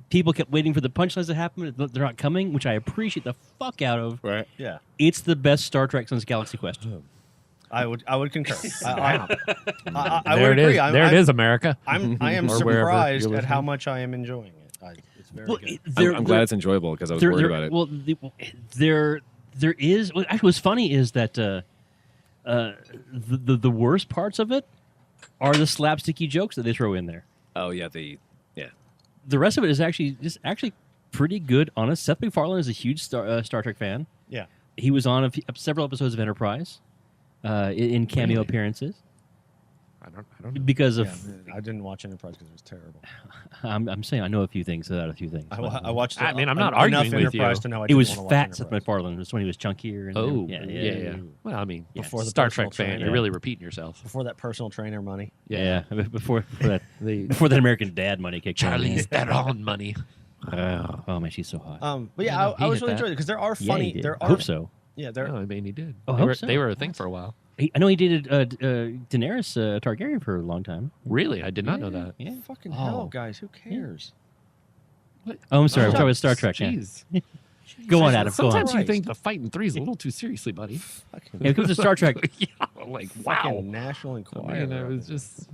people kept waiting for the punchlines to happen. They're not coming, which I appreciate the fuck out of. Right. Yeah, It's the best Star Trek since Galaxy Quest. I would concur. I There would it is. agree. There it is, America. I am Or wherever surprised you're at how listening. much I am enjoying it. It's very good. I'm glad it's enjoyable because I was worried about it. Well, there is. Actually, what's funny is that the worst parts of it are the slapsticky jokes that they throw in there. Oh, yeah. The rest of it is actually pretty good. Honest, Seth MacFarlane is a huge Star Trek fan. Yeah. He was on several episodes of Enterprise in cameo appearances I don't know. because of. Yeah, I didn't watch Enterprise because it was terrible. I'm saying I know a few things about a few things. I watched. I mean, I'm not enough arguing with Enterprise you. to know I It didn't was wanna watch fat Seth Enterprise. MacFarlane. It was when he was chunkier. And Oh, yeah. Well, I mean, Before the Star personal Trek fan, trainer. you're really repeating yourself. Before that personal trainer money. Yeah. Before that, before that American Dad money kicked in. Charlie's Theron money. Oh man, she's so hot. But yeah, Yeah, no, I he was hit really that. enjoying it because there are Yeah, funny. he did. There I are. hope so. Yeah, there. No, I mean, he did. Oh, I they, hope were, so. they were a thing for a while. I know he dated Daenerys Targaryen for a long time. Really? I did not know that. Yeah. Fucking Oh. hell, guys! Who cares? Oh, I'm sorry. We're Oh, talking about Star Trek. Yeah. Jeez. Go on, Adam. Go on. Sometimes you Christ. think the fighting three is a little too seriously, buddy. Fucking, Yeah, it comes to Star Trek. Yeah, like wow. fucking National I Enquirer. mean, it was just.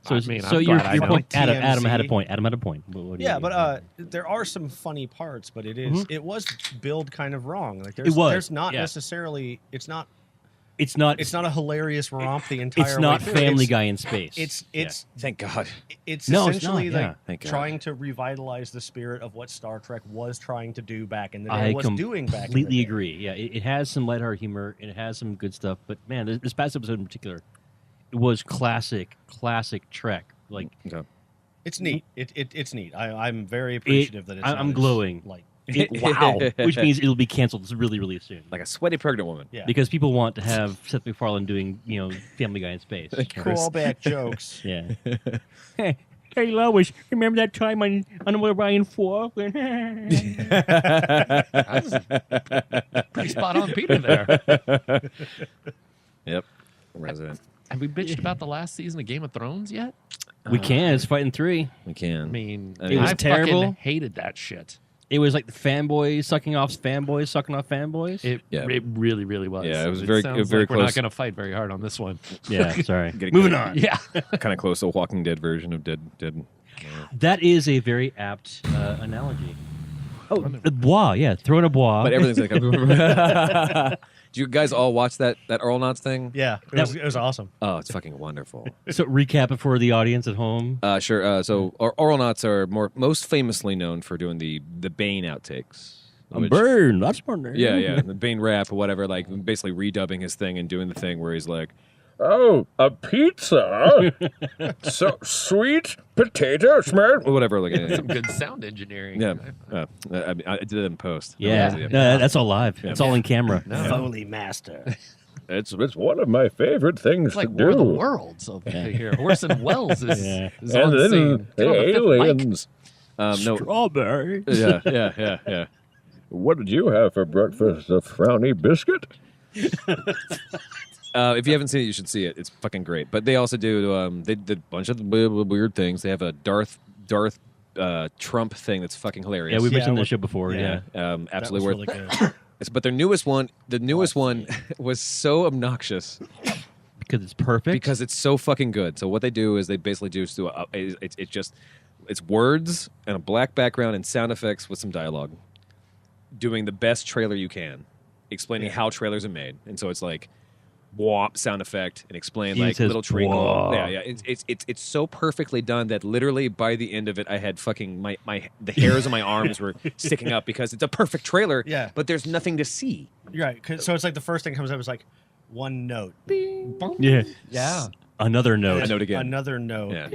So, I mean, so I'm your glad I your know. point, Adam. TMZ. Adam had a point. Adam had a point. What do Yeah, you- but there are some funny parts, but it is it was billed kind of wrong. Like there's It was, there's not yeah. necessarily it's not it's not a hilarious romp the entire it's not way through. Family It's- Guy in space. It's Thank God. it's No, it's essentially not, yeah. like Thank God. trying to revitalize the spirit of what Star Trek was trying to do back in the day. I was doing back in the completely day. agree. Yeah, it has some lighthearted humor. It has some good stuff. But man, this past episode in particular, it was classic Trek. Like Okay. It's neat. It's neat. I'm very appreciative that it's. I'm not as, glowing. Like wow, which means it'll be canceled really soon. Like a sweaty pregnant woman. yeah, Because people want to have Seth MacFarlane doing, Family Guy in space. callback jokes. Yeah. Hey, Lois, remember that time on Orion 4? Pretty spot on, Peter. There. Yep. Resident. Have we bitched about the last season of Game of Thrones yet? We can. It's fighting 3. We can. I mean, It was I terrible. fucking hated that shit. It was like the fanboys sucking off fanboys. It really, really was. Yeah, it was So very- sounds very like We're not close. going to fight very hard on this one. Yeah, sorry. Getting Moving kind on. Yeah. kind of close to a Walking Dead version of Dead. That is a very apt analogy. Oh, the bois. Yeah, throw in a bois. But everything's like. Do you guys all watch that Earl Knots thing? Yeah, it was awesome. Oh, it's fucking wonderful. So recap it for the audience at home. Sure. So Oral Knots are most famously known for doing the Bane outtakes. which- Burn. That's burn. Yeah. The Bane rap or whatever, like basically redubbing his thing and doing the thing where he's like, "Oh, a pizza, so sweet potato smeared," or whatever. Like, Some good sound engineering. yeah. I did it in post. Yeah. That was- No, that's all live. It's all in camera. Foley master. It's one of my favorite things It's like War of the Worlds over here. Orson Welles is, Yeah. is on scene. Get on the fifth mic. No. Strawberry. Yeah. What did you have for breakfast? A frowny biscuit? If you haven't seen it, you should see it. It's fucking great. But they also do. They did a bunch of weird things. They have a Darth Trump thing that's fucking hilarious. Yeah, we've mentioned Yeah, this show before. Yeah. absolutely worth. Really good. But their newest one, was so obnoxious Because it's perfect. because it's so fucking good. So what they do is they basically it's words and a black background and sound effects with some dialogue, doing the best trailer you can, explaining how trailers are made. And so it's like whop sound effect and explain He like says, little treacle. "Whoa." Yeah. It's so perfectly done that literally by the end of it, I had fucking the hairs on my arms were sticking up because it's a perfect trailer. Yeah. But there's nothing to see. Right. So it's like the first thing comes up is like one note. Yeah. Yeah. Another note. A note again. Another note. Yeah.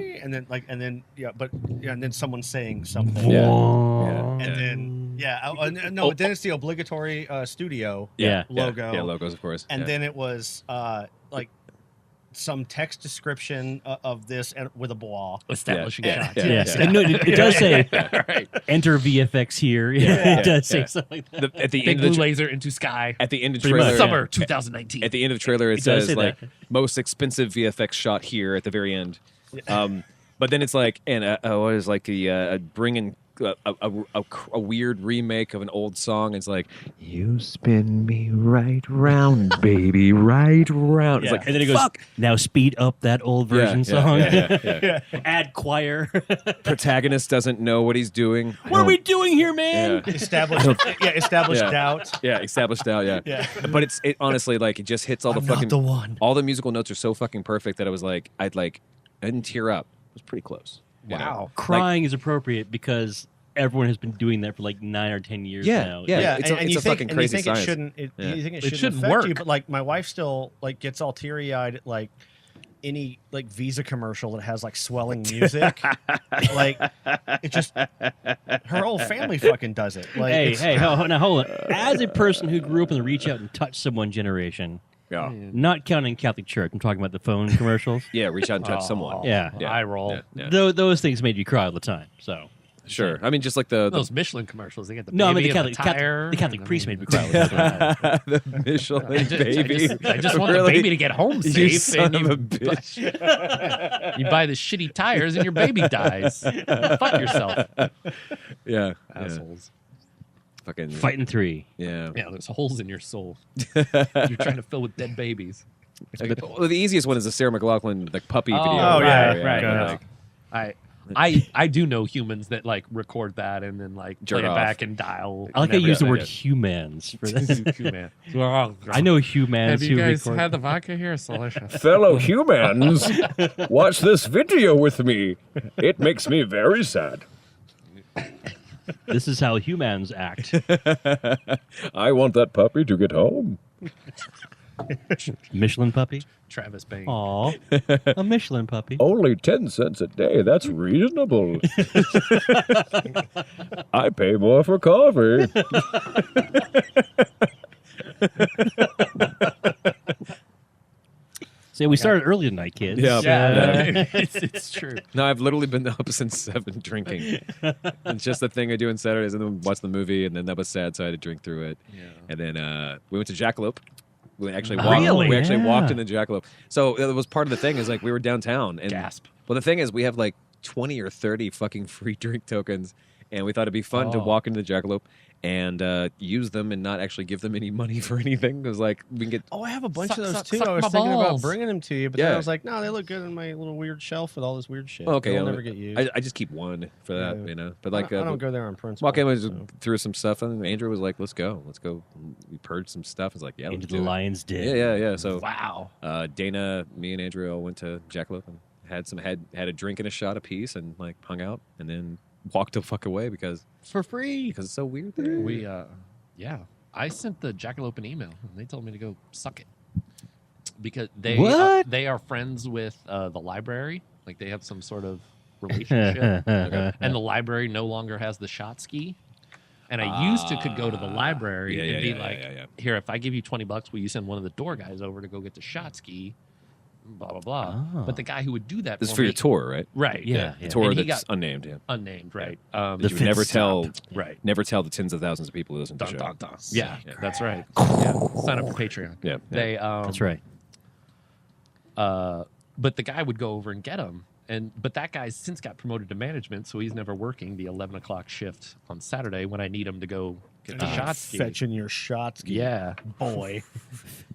And then someone saying something. Yeah. Whoa. And then but then it's the obligatory studio Yeah. logo. Yeah, logos, of course. And Yeah. then it was like some text description of this and with a blah. Establishing Yeah. shots. Yeah. Yes. And no, it does say Right. enter VFX here. Yeah. It does say Yeah. something like that. At the Big end blue of the laser into sky. at the end of Pretty much, trailer, Summer 2019. at the end of the trailer, it It does says say like that. most expensive VFX shot here at the very end. But then it's like, and what is like bringing a weird remake of an old song. It's like, you spin me right round, baby, right round. It's like, and then it goes, now speed up that old version song. yeah. Add choir. Protagonist doesn't know what he's doing. What are we doing here, man? Yeah. Established Yeah. doubt. Yeah, established out. Yeah, but it honestly like it just hits all the I'm not fucking the one. all the musical notes are so fucking perfect that I was like, I didn't tear up. It was pretty close. you know? Wow. Crying is appropriate because everyone has been doing that for like 9 or 10 years now. Yeah. It's and a you think, fucking and crazy you think science. it shouldn't. You think it shouldn't shouldn't affect you, work. but like my wife still like gets all teary eyed at like any like Visa commercial that has like swelling music. Like it just her whole family fucking does it. Like Hey, now hold on. As a person who grew up in the reach out and touch someone generation, Yeah. not counting Catholic Church, I'm talking about the phone commercials. Yeah, reach out and touch someone. Yeah. Eye roll. Yeah. Those things made you cry all the time. So Sure. I mean, just like the Those Michelin commercials. They get the no, I mean baby the and Catholic, tire. the Catholic and priest I made mean, me cry. All the time. the Michelin baby. I just want Really? the baby to get home You safe. son and of a bitch. you buy the shitty tires and your baby dies. Fuck yourself, Yeah. assholes. Fucking Fighting 3. Yeah. Yeah, there's holes in your soul. You're trying to fill with dead babies. Well, the easiest one is the Sarah McLachlan like puppy video. yeah, right. Like, I do know humans that like record that and then like Jerk play it off. back and dial. I like how you use the word yeah. humans for this. Human. I know humans Have you who guys record. had the vodka here? It's delicious. Fellow humans, watch this video with me. It makes me very sad. This is how humans act. I want that puppy to get home. Michelin puppy. Travis Bain. Aw, a Michelin puppy. Only 10 cents a day. That's reasonable. I pay more for coffee. See, we started early tonight, kids. Yeah. Yeah, it's true. No, I've literally been up since 7 drinking. It's just the thing I do on Saturdays, and then watch the movie, and then that was sad, so I had to drink through it. Yeah. And then we went to Jackalope. We actually Really? walked Yeah. in the Jackalope. So it was part of the thing is like we were downtown, and Gasp. Well, the thing is, we have like 20 or 30 fucking free drink tokens, and we thought it'd be fun to Oh. walk into the Jackalope and use them and not actually give them any money for anything. Because like we can get Oh, I have a bunch Suck- of those suck- too. suck I was my thinking about balls. bringing them to you, but then Yeah. I was like, no, they look good in my little weird shelf with all this weird shit. okay. They'll yeah, never get used. I just keep one for that, Yeah. you know. But like I don't go there on principle. walk in and just so. threw some stuff, and Andrew was like, "Let's go." We purged some stuff. It's like, yeah, Into let's the do it. lion's den. Yeah. So Wow. Dana, me, and Andrew all went to Jackalope and had a drink and a shot apiece, and like hung out, and then walked the fuck away because For free. it's so weird there. We I sent the Jackalope an email and they told me to go suck it because What? they are friends with the library. Like they have some sort of relationship, and the library no longer has the shot ski. And I used to could go to the library yeah, and be yeah, like, yeah. "Here, if I give you $20, will you send one of the door guys over to go get the shot ski?" Blah blah blah. Oh. But the guy who would do that This is for for me, your tour, right? right? Yeah. The tour And he that's got- unnamed. Yeah. unnamed, right? That The you would never fifth tell. stop. Right. Never tell the tens of thousands of people who listen to the show. Yeah, that's right. Yeah. Sign up for Patreon. Yeah. They That's right. But the guy would go over and get him, but that guy's since got promoted to management, so he's never working the 11 o'clock shift on Saturday when I need him to go Get the shot ski. Fetching your shot ski. Yeah. Boy.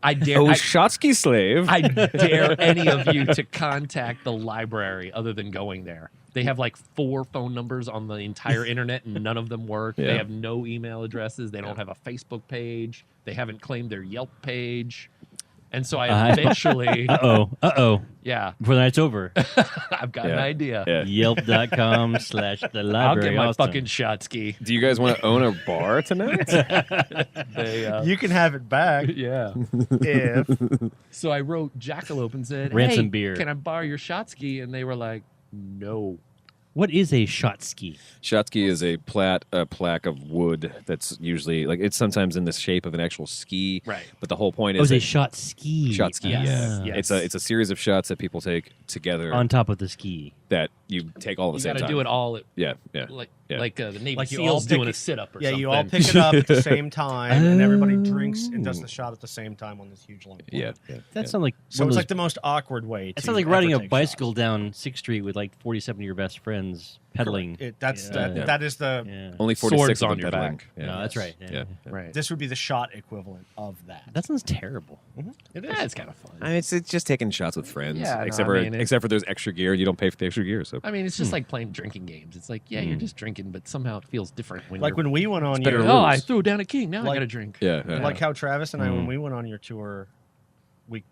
I dare. Oh, Shotsky slave. I dare any of you to contact the library other than going there. They have like 4 phone numbers on the entire internet, and none of them work. Yeah. They have no email addresses. They don't have a Facebook page. They haven't claimed their Yelp page. And so I eventually, yeah, Before the night's over, I've got an idea. Yeah. Yelp.com/the library. I'll get my Austin. fucking shot ski. Do you guys want to own a bar tonight? You can have it back Yeah. if So I wrote Jackalope and said, Ransom "Hey, beer. can I borrow your shot ski?" And they were like, "No." What is a shot ski? Shotsky is a plaque of wood that's usually like it's sometimes in the shape of an actual ski. Right. But the whole point Oh, is it's a that- shot ski. shot ski. Yes. Yeah. Yes. It's a series of shots that people take together On top of the ski. that you take all at the You same got to time. do it all at, Yeah. Yeah. like Yeah. the Navy Like you all SEALs pick doing it- a sit-up or yeah, something. you all pick it up at the same time, and everybody drinks and does the shot at the same time on this huge long. Yeah. That sounds like So one it's of like the most awkward way. It to sounds like ever riding a take bicycle shots. down 6th Street with like 47 of your best friends pedaling. That's Yeah. that is the. Yeah. Only 46 Swords of them on your pedaling. back. Yeah. No, that's right. Yeah. Yeah. Right. This would be the shot equivalent of that. That sounds terrible. It Yeah, it's kind of fun. I mean, it's just taking shots with friends. Yeah, no, except I mean, it- for there's extra gear. You don't pay for the extra gear. So I mean, it's just like playing drinking games. It's like, yeah, you're just drinking, but somehow it feels different when Like you're... when we went on better your, to Oh, lose. I threw down a king. Now I Like- got to drink. yeah. like how Travis and I, when we went on your tour, we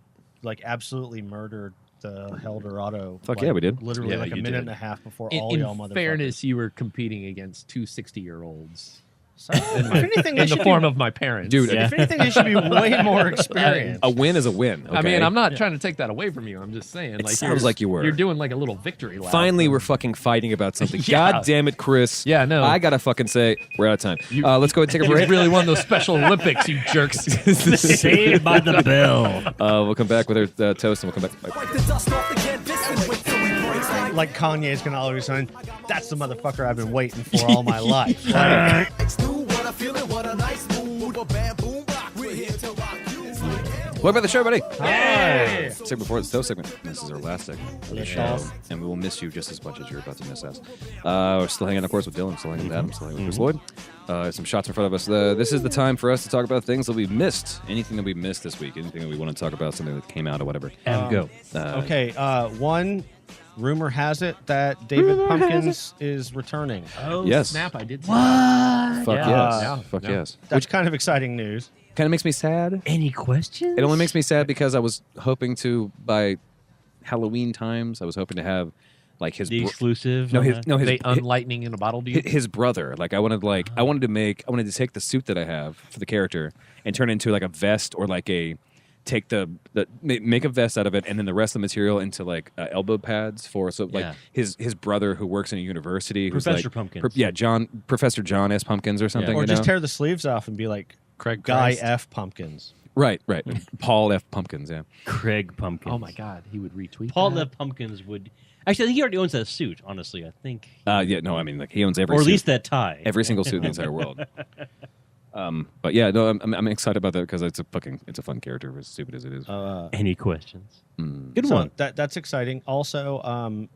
like absolutely murdered the Eldorado. Fuck like, yeah, we did. Literally Yeah, like a you minute did. and a half before In, all in y'all motherfuckers. fairness, you were competing against 2 60-year-olds. So, if anything, they In the should form of my parents. Dude, be, if anything, they should be way more experienced. a win is a win. I mean, okay? I'm not trying to take that away from you. I'm just saying. Like, sounds like you were. You're doing like a little victory lap. Finally, we're fucking fighting about something. Yeah. God damn it, Chris. Yeah, no. I gotta fucking say, we're out of time. Let's go ahead and take a You break. really won those Special Olympics, you jerks. Saved by the bell. We'll come back with our toast and we'll come back. Bye. Wipe the dust off the canvas and wait till we break. Like Kanye's gonna always say, "That's the motherfucker I've been waiting for all my life." Like, It's new, what I feel it, what a nice mood. A bad boom rock, we're here to rock you. Welcome back to the show, buddy. Hi. Segment before the toast segment. This is our last segment of the show, and we will miss you just as much as you're about to miss us. We're still hanging, of course, with Dylan. Still hanging with Adam. Still hanging with Chris Lloyd. Some shots in front of us. This is the time for us to talk about things that we missed. Anything that we missed this week. Anything that we want to talk about. Something that came out or whatever. And go. Okay, one rumor has it that David Pumpkins is returning. Oh, Yes. snap. I did see that. Fuck Yeah. yes. Yeah. Fuck Yeah. yes. That's kind of exciting news. Kind of makes me sad. Any questions? It only makes me sad because I was hoping to, by Halloween times, I was hoping to have like his the bro- exclusive. no on his that? no his They unlightning in a bottle, do you? his brother. Like I wanted to take the suit that I have for the character and turn it into like a vest or like take make a vest out of it and then the rest of the material into like elbow pads for like Yeah. his brother who works in a university who's Professor like Pumpkins. Professor John S. Pumpkins or something. Or you just know? tear the sleeves off and be like Craig Guy Christ. F. Pumpkins. Right. Paul F. Pumpkins. Yeah. Craig Pumpkins. Oh my God, he would retweet. Paul that. F. Pumpkins would. Actually, I think he already owns that suit. Honestly, I think. Yeah. No. I mean, like he owns every or at suit. least that tie. Every single suit in the entire world. But yeah, no, I'm excited about that because it's a fun character, as stupid as it is. Any questions? Good So one. that's exciting. Also,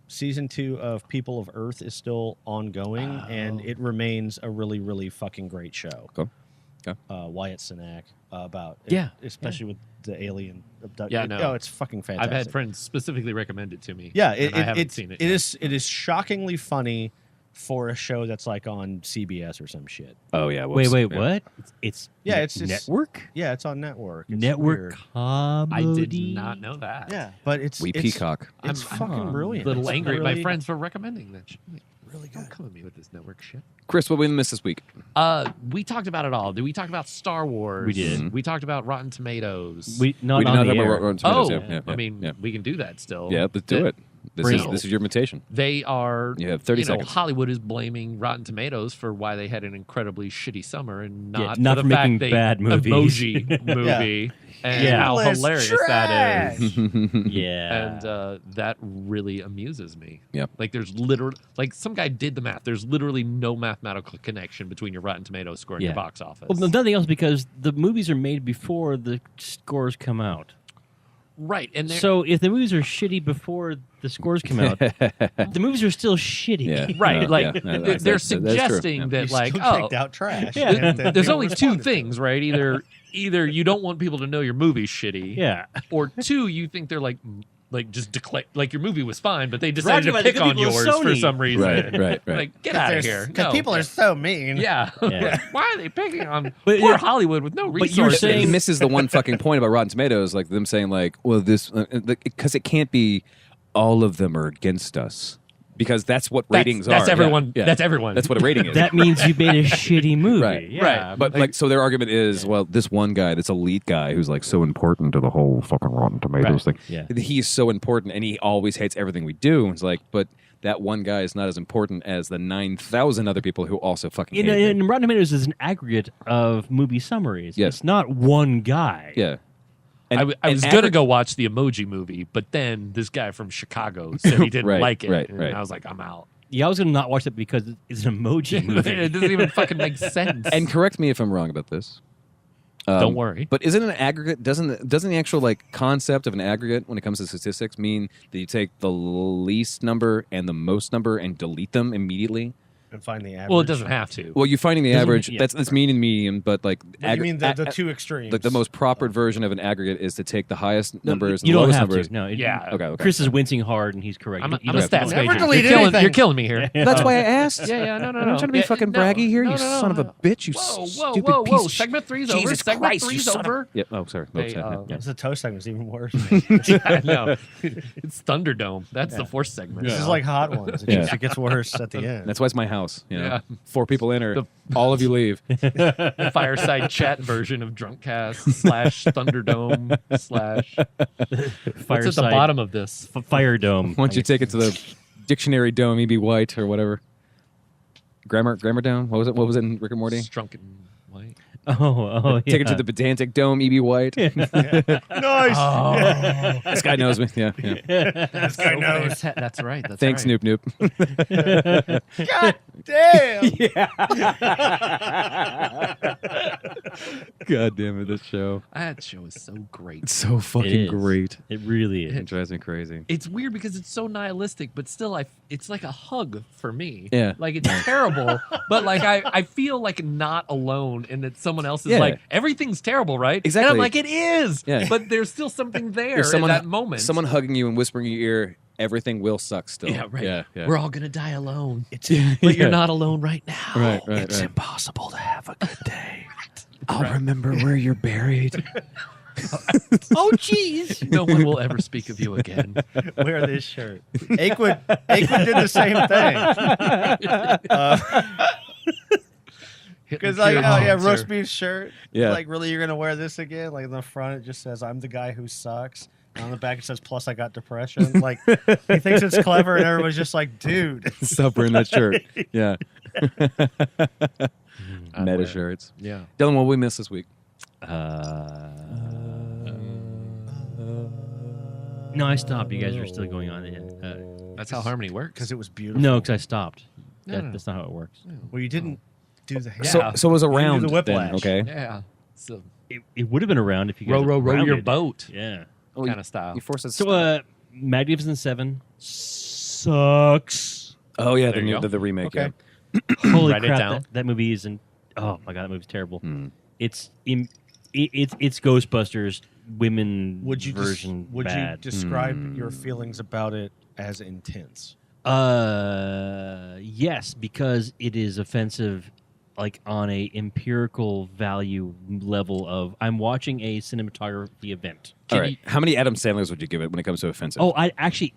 season 2 of People of Earth is still ongoing, and it remains a really, really fucking great show. Cool. Okay. Wyatt Cenac about Yeah. especially with the alien abduction. Yeah, no. Oh, it's fucking fantastic. I've had friends specifically recommend it to me. Yeah, and I haven't seen it. It yet. is shockingly funny for a show that's like on CBS or some shit. Oh yeah. Wait, whoops. wait, Yeah. what? It's Yeah, it's network. Yeah, it's on network. It's Network weird. comedy. I did not know that. Yeah, but it's We it's, peacock. It's I'm fucking brilliant. A little It's angry at my really- friends for recommending that shit. Really Don't good. come at me with this network shit. Chris, what we missed this week? We talked about it all. Did we talk about Star Wars? We did. We talked about Rotten Tomatoes. We not we did on not the have air. Rotten Tomatoes. Oh, yeah, I mean, yeah. we can do that still. Yeah, let's do it. Bring This is your invitation. They are. You have 30 seconds. Hollywood is blaming Rotten Tomatoes for why they had an incredibly shitty summer, and not not for for the fact making they bad movies. Emoji movie, and Yeah. how Endless hilarious that is. Yeah. And that really amuses me. Yep. Like there's literally like some guy did the math. There's literally no mathematical connection between your Rotten Tomatoes score and your box office. Well, nothing else because the movies are made before the scores come out. Right, and So if the movies are shitty before the scores come out, the movies are still shitty. Yeah. right, No, like yeah, no, they're that's true. suggesting Yeah. that You like still kicked out trash. Yeah. And then there's people only two responded to it. things, right? Either you don't want people to know your movie's shitty, Yeah. or two, you think they're like just declare like your movie was fine, but they decided Roger, to by the pick good on people of yours for Sony. some reason. Right. Like get out of here. Because No. people are so mean. Yeah. Yeah. Why are they picking on But poor you're- Hollywood with no but resources? you're It saying- misses the one fucking point about Rotten Tomatoes, like them saying like, well, this because it can't be all of them are against us because that's what ratings that's are. everyone. Yeah. That's everyone. That's what a rating is. That means you made a shitty movie. Right. Yeah. Right. But like, so their argument is, well, this one guy, this elite guy, who's like so important to the whole fucking Rotten Tomatoes thing. Yeah. He's so important, and he always hates everything we do. It's like, but that one guy is not as important as the 9,000 other people who also fucking You hate know, it. and Rotten Tomatoes is an aggregate of movie summaries. Yes. It's not one guy. Yeah. I And was gonna go watch the Emoji Movie, but then this guy from Chicago said he didn't Right, like it, right, and right. I was like, I'm out. Yeah, I was gonna not watch that because it's an emoji movie. It doesn't even fucking make sense. And correct me if I'm wrong about this. Don't worry. But isn't an aggregate doesn't the actual like concept of an aggregate when it comes to statistics mean that you take the least number and the most number and delete them immediately? And find the average. Well, it doesn't have to. Well, you're finding the Doesn't- average. yeah. That's mean and median, but like You mean the two extremes? Like the most proper version of an aggregate is to take the highest numbers and you the don't lowest have numbers. to. No, Yeah. Okay. Chris is wincing hard, and he's correct. I'm You a don't have to- stats Never major. delete You're anything. killing me here. That's why I asked. Yeah, no. I'm trying to be Yeah, fucking no, braggy here, no, you no, son of a no. bitch, you Whoa, stupid whoa, piece whoa! of Segment three's over. Jesus Segment Christ, you three's son of a- over. Yep. Oh, sorry. Hey, Yeah. It's the toe segment's even worse. Yeah, no, it's Thunderdome. That's the fourth segment. This is like Hot Ones. Yeah. It gets worse at the end. That's why it's my house. You know? Yeah. 4 people enter, all of you leave. The fireside chat version of Drunkcast / Thunderdome / What's at the Fireside- bottom of this? Fire Dome. Why don't you take it to the dictionary dome, E.B. White or whatever? Grammar dome? What was it? What was it in Rick and Morty? Drunken White. Oh, yeah. Take it to the pedantic dome, E.B. White. Nice. This guy knows me. Yeah. This guy knows. That's right. That's Thanks, right. Noop Noop. God damn. God damn it, this show. That show is so great. It's so It fucking is. great. It really is. It drives me crazy. It's weird because it's so nihilistic, but still, it's like a hug for me. Yeah. Like it's terrible, but like I feel like not alone, and that someone else is Yeah. like everything's terrible, right? Exactly. And I'm like, it is. Yeah. But there's still something there There's at that moment. Someone hugging you and whispering in your ear, everything will suck still. Yeah, right. Yeah. We're all gonna die alone, but Yeah. you're not alone right now. Right, right, It's right. impossible to have a good day. I'll remember where you're buried. Oh, jeez. No one will ever speak of you again. Wear this shirt. Aquid did the same thing. Because like, oh yeah, roast beef shirt. Yeah. Like, really, you're gonna wear this again? Like, in the front, it just says, "I'm the guy who sucks." And on the back, it says, "Plus, I got depression." Like, he thinks it's clever, and everyone's just like, "Dude." Stop wearing that shirt. Yeah. I Meta wear it. shirts. Yeah. Dylan, what we missed this week? No, I stopped. You guys are still going on. That's how harmony works. Because it was beautiful. No, because I stopped. No, no. That's not how it works. Well, you didn't do the. Yeah. So it was You around do the whiplash. then, okay? Yeah. So It would have been around if you guys row your rounded. boat Yeah. Oh, kind of style. You forced us. So, Magnificent Seven sucks. oh yeah, There you go. the remake. Okay. Holy Write it crap! down. That movie isn't. Oh my god, that movie's terrible. Hmm. It's Ghostbusters women Would you version would bad. you describe your feelings about it as intense? Yes, because it is offensive, like on a empirical value level of I'm watching a cinematography event. All right. How many Adam Sandlers would you give it when it comes to offensive? Oh, I actually.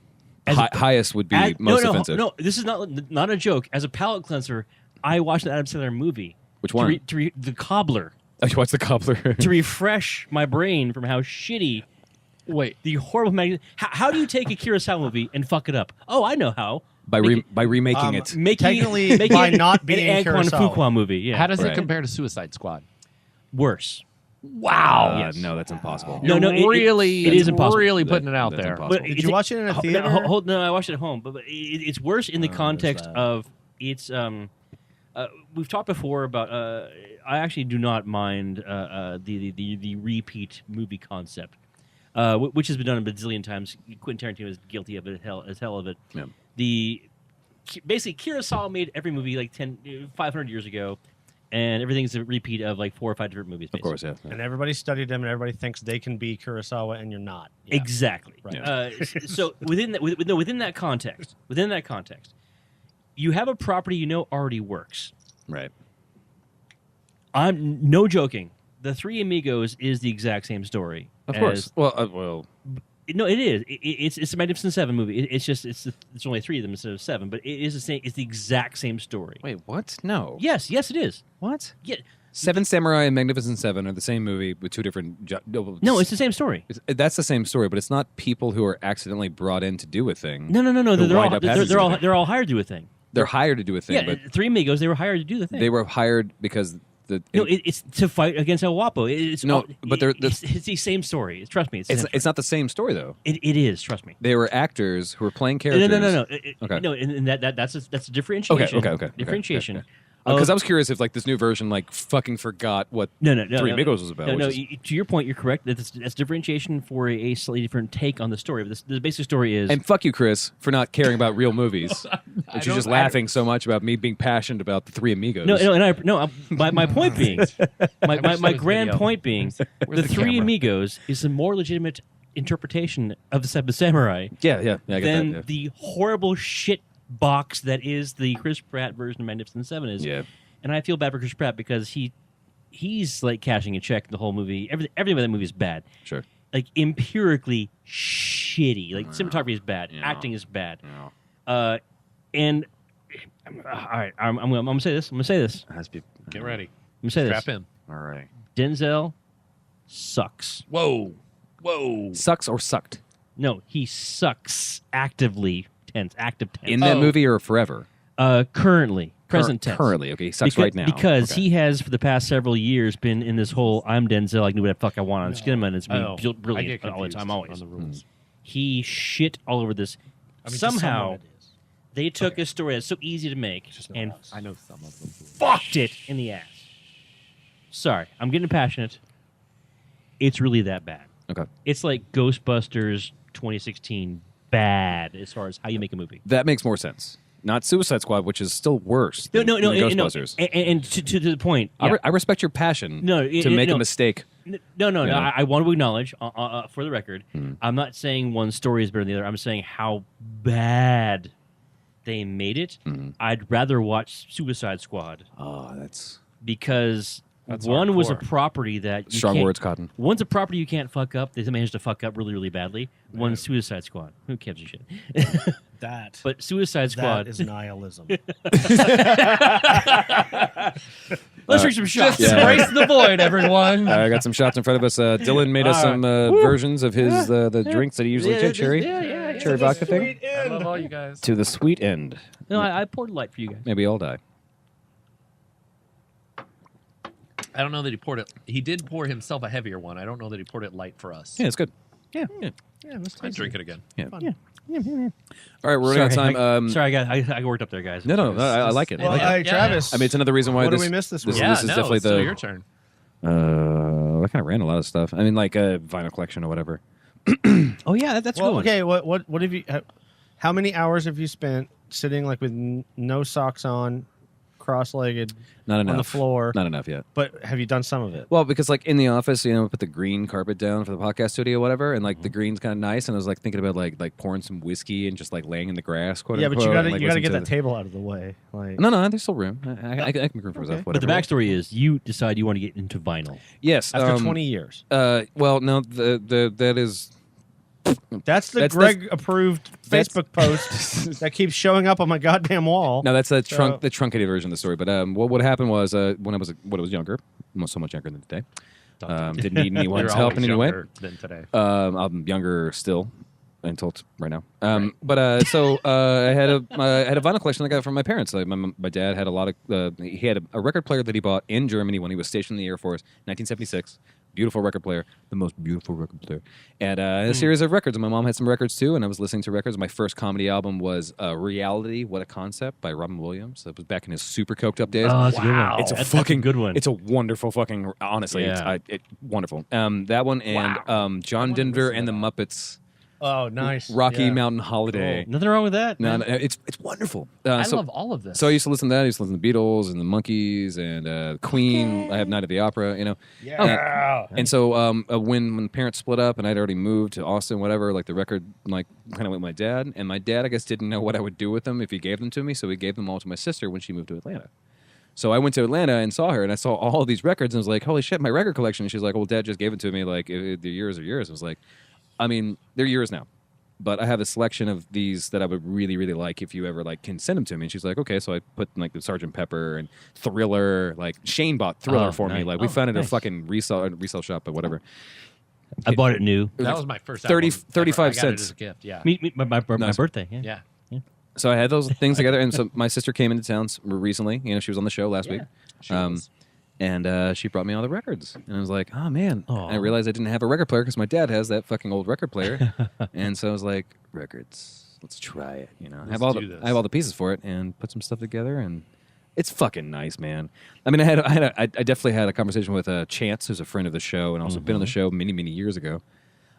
As a- Highest would be most offensive. No, this is not a joke. As a palate cleanser, I watched an Adam Sandler movie. Which one? The Cobbler. Oh, you watched the Cobbler. To refresh my brain from how shitty Wait. the horrible how do you take a Kurosawa movie and fuck it up? Oh, I know how. by remaking it. Technically, making by it not being an Antoine Kurosawa. Fuqua movie. Yeah. How does Right. it compare to Suicide Squad? Worse? Wow. Yes. No, that's impossible. No, You're it is impossible. Really putting it out That's there. impossible. But Did it's- you watch it in a theater? No, I watched it at home. But it's worse in the context of it's. We've talked before about. I actually do not mind the repeat movie concept. which has been done a bazillion times. Quentin Tarantino is guilty of it as hell of it. Yeah. Basically, Kurosawa made every movie like 500 years ago, and everything's a repeat of like 4 or 5 different movies. Basically. Of course, yeah. And everybody studied him, and everybody thinks they can be Kurosawa, and you're not. Yeah. Exactly. Right. So within that context, you have a property you know already works. Right. I'm no joking. The Three Amigos is the exact same story. Of course. Well, No, it is. It's a Magnificent Seven movie. It's only 3 of them instead of 7, but it is the same. It's the exact same story. wait, what? No. Yes, it is. What? Yeah. Seven Samurai and Magnificent Seven are the same movie with 2 different... No, it's the same story. That's the same story, but it's not people who are accidentally brought in to do a thing. No. who They're wind up having to do a thing. all hired to do a thing. They're hired to do a thing, Yeah, but Three Amigos, they were hired to do the thing. they were hired because... it's to fight against El Guapo. But it's the same story. Trust me. It's not the same story, though. It is. Trust me. They were actors who were playing characters. No. Okay. No, and that's a differentiation. Okay. Differentiation. Okay. Because I was curious if like this new version like fucking forgot what Three Amigos was about. No, which is- to your point, you're correct. That's differentiation for a slightly different take on the story. But the basic story is... And fuck you, Chris, for not caring about real movies. And she's just laughing so much about me being passionate about the Three Amigos. My point being, my grand video. point being, Where's the the Three camera? Amigos is a more legitimate interpretation of the Seven Samurai Yeah, I get than that. the horrible shit box that is the Chris Pratt version of Magnificent Seven is. Yeah. And I feel bad for Chris Pratt because he's like cashing a check the whole movie. Everything about that movie is bad. Sure. Like empirically shitty. Like cinematography is bad. Yeah. Acting is bad. Yeah. And all right, I'm gonna say this. Get ready. I'm gonna say Strap this. in. All right. Denzel sucks. Whoa. Sucks or sucked? No, he sucks actively. Active tense. In that movie or forever? Currently. Present tense. Currently, okay. He sucks right now. Because Okay. he has, for the past several years, been in this whole I'm Denzel, I can do whatever the fuck I want on cinema, and it's been I brilliant get all the confused time, always. on the rules. He shit all over this. To Somehow, someone it is. they took a story that's so easy to make and I know some of them. fucked it in the ass. Sorry, I'm getting passionate. It's really that bad. Okay. It's like Ghostbusters 2016 bad as far as how you make a movie. That makes more sense. Not Suicide Squad, which is still worse than Ghostbusters. And to the point, I respect your passion to make a mistake. No. Yeah. I want to acknowledge, for the record, I'm not saying one story is better than the other. I'm saying how bad they made it. I'd rather watch Suicide Squad Oh, that's because That's one was a hardcore. property that you strong can't- words, Cotton. One's a property you can't fuck up. They managed to fuck up really, really badly. One's Suicide Squad. Who gives a shit? That. But Suicide Squad. That is nihilism. Let's drink some shots. Just embrace the void, everyone. I got some shots in front of us. Dylan made us some versions of his the drinks that he usually takes, cherry vodka thing, I love all you guys. to the sweet end. No, I poured light for you guys. Maybe I'll die. I don't know that he poured it. He did pour himself a heavier one. I don't know that he poured it light for us. Yeah, it's good. Yeah, let's I'd taste drink it again. All right, we're running out of time. Sorry, I got worked up there, guys. No, I like it. I Well, like it. hey, Travis. I mean, it's another reason why what this. did we miss this this, week? Yeah, this is no, definitely it's still the. your turn. I kind of ran a lot of stuff. I mean, like a vinyl collection or whatever. Oh yeah, that's Well, good. okay. What have you? How many hours have you spent sitting like with no socks on, cross-legged Not enough on the floor? Not enough yet. But have you done some of it? Well, because like in the office, we put the green carpet down for the podcast studio, or whatever, and like the green's kind of nice. And I was like thinking about like pouring some whiskey and just like laying in the grass. Quote Yeah, but unquote, you got and, like, to listening get to that table out of the way. Like, No, there's still room. I can make room for myself. But the whatever. backstory is you decide you want to get into vinyl. Yes. after 20 years. Well, no, that is. That's the that's- Greg approved that's- Facebook post that keeps showing up on my goddamn wall. No, that's the So- the truncated version of the story. But what happened was when I was younger, so much younger than today, didn't need anyone's You're help in always any way. younger than today. I'm younger still until right now. But so I had a vinyl collection I got from my parents. Like my dad had a lot of he had a record player that he bought in Germany when he was stationed in the Air Force, 1976. beautiful record player, the most beautiful record player, and a series of records. And my mom had some records too, and I was listening to records. My first comedy album was Reality, What a Concept by Robin Williams. That was back in his super coked up days. Oh, that's a good one. It's a That's fucking good one. It's a wonderful fucking. Honestly, Yeah. it's wonderful. That one and John Denver and the Muppets. Oh, nice. Rocky Yeah. Mountain Holiday. Nothing wrong with that. No, man. no, it's wonderful. I So- love all of this. So I used to listen to that. I used to listen to the Beatles and the Monkees and Queen. I have Night at the Opera, you know. Yeah. And so when the parents split up and I'd already moved to Austin, whatever, like the record like kind of went with my dad. And my dad, I guess, didn't know what I would do with them if he gave them to me. So he gave them all to my sister when she moved to Atlanta. So I went to Atlanta and saw her, and I saw all of these records, and I was like, holy shit, my record collection. And she's like, well, Dad just gave it to me. Like, the years are yours. I was like, I mean, they're yours now. But I have a selection of these that I would really, really like if you ever like can send them to me. And she's like, okay. So I put like the Sgt. Pepper and Thriller. Like Shane bought Thriller Oh, for me. nice. Like we found it at a nice. fucking resale shop, but whatever. I bought it new. that was my first 30 album ever. 35 I got it cents. as a gift. Yeah. My Nice. birthday. Yeah. Yeah. So I had those things together, and so my sister came into town recently. You know, she was on the show last week. She was. And she brought me all the records, and I was like, "Oh man!" Aw. And I realized I didn't have a record player because my dad has that fucking old record player, and so I was like, "Records, let's try it." You know, I have all do the this. I have all the pieces for it, and put some stuff together, and it's fucking nice, man. I mean, I definitely had a conversation with Chance, who's a friend of the show, and also been on the show many years ago.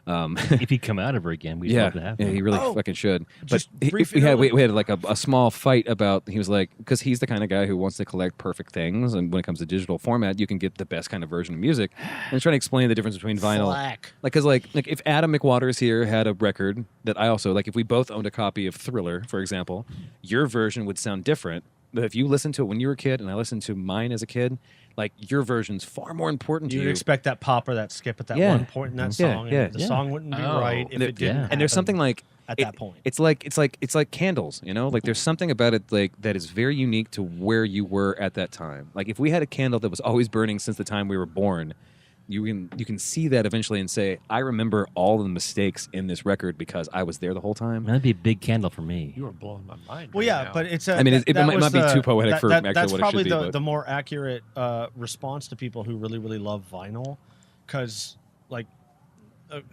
If he'd come out ever again, we'd Yeah, love to have yeah, him. he really fucking should. But just brief we had interlude. like a small fight about. He was like, because he's the kind of guy who wants to collect perfect things, and when it comes to digital format, you can get the best kind of version of music. And he's trying to explain the difference between vinyl. Flack. Like, because like if Adam McWaters here had a record that I also like, if we both owned a copy of Thriller, for example, your version would sound different. But if you listened to it when you were a kid, and I listened to mine as a kid, like your version's far more important to You you. would expect that pop or that skip at that Yeah. one point in that Yeah, song. yeah, and the yeah. song wouldn't be Oh. right if There- it didn't. yeah. And there's happen something like at it- that point. It's like candles, you know. Like there's something about it like that is very unique to where you were at that time. Like if we had a candle that was always burning since the time we were born, you can see that eventually and say, I remember all the mistakes in this record because I was there the whole time. That'd be a big candle for me. You are blowing my mind. Well, right yeah, now. but it's. I mean, it that might was be the- too poetic that- for that- actually That's what it probably should be, the, but- the more accurate response to people who really, really love vinyl, because like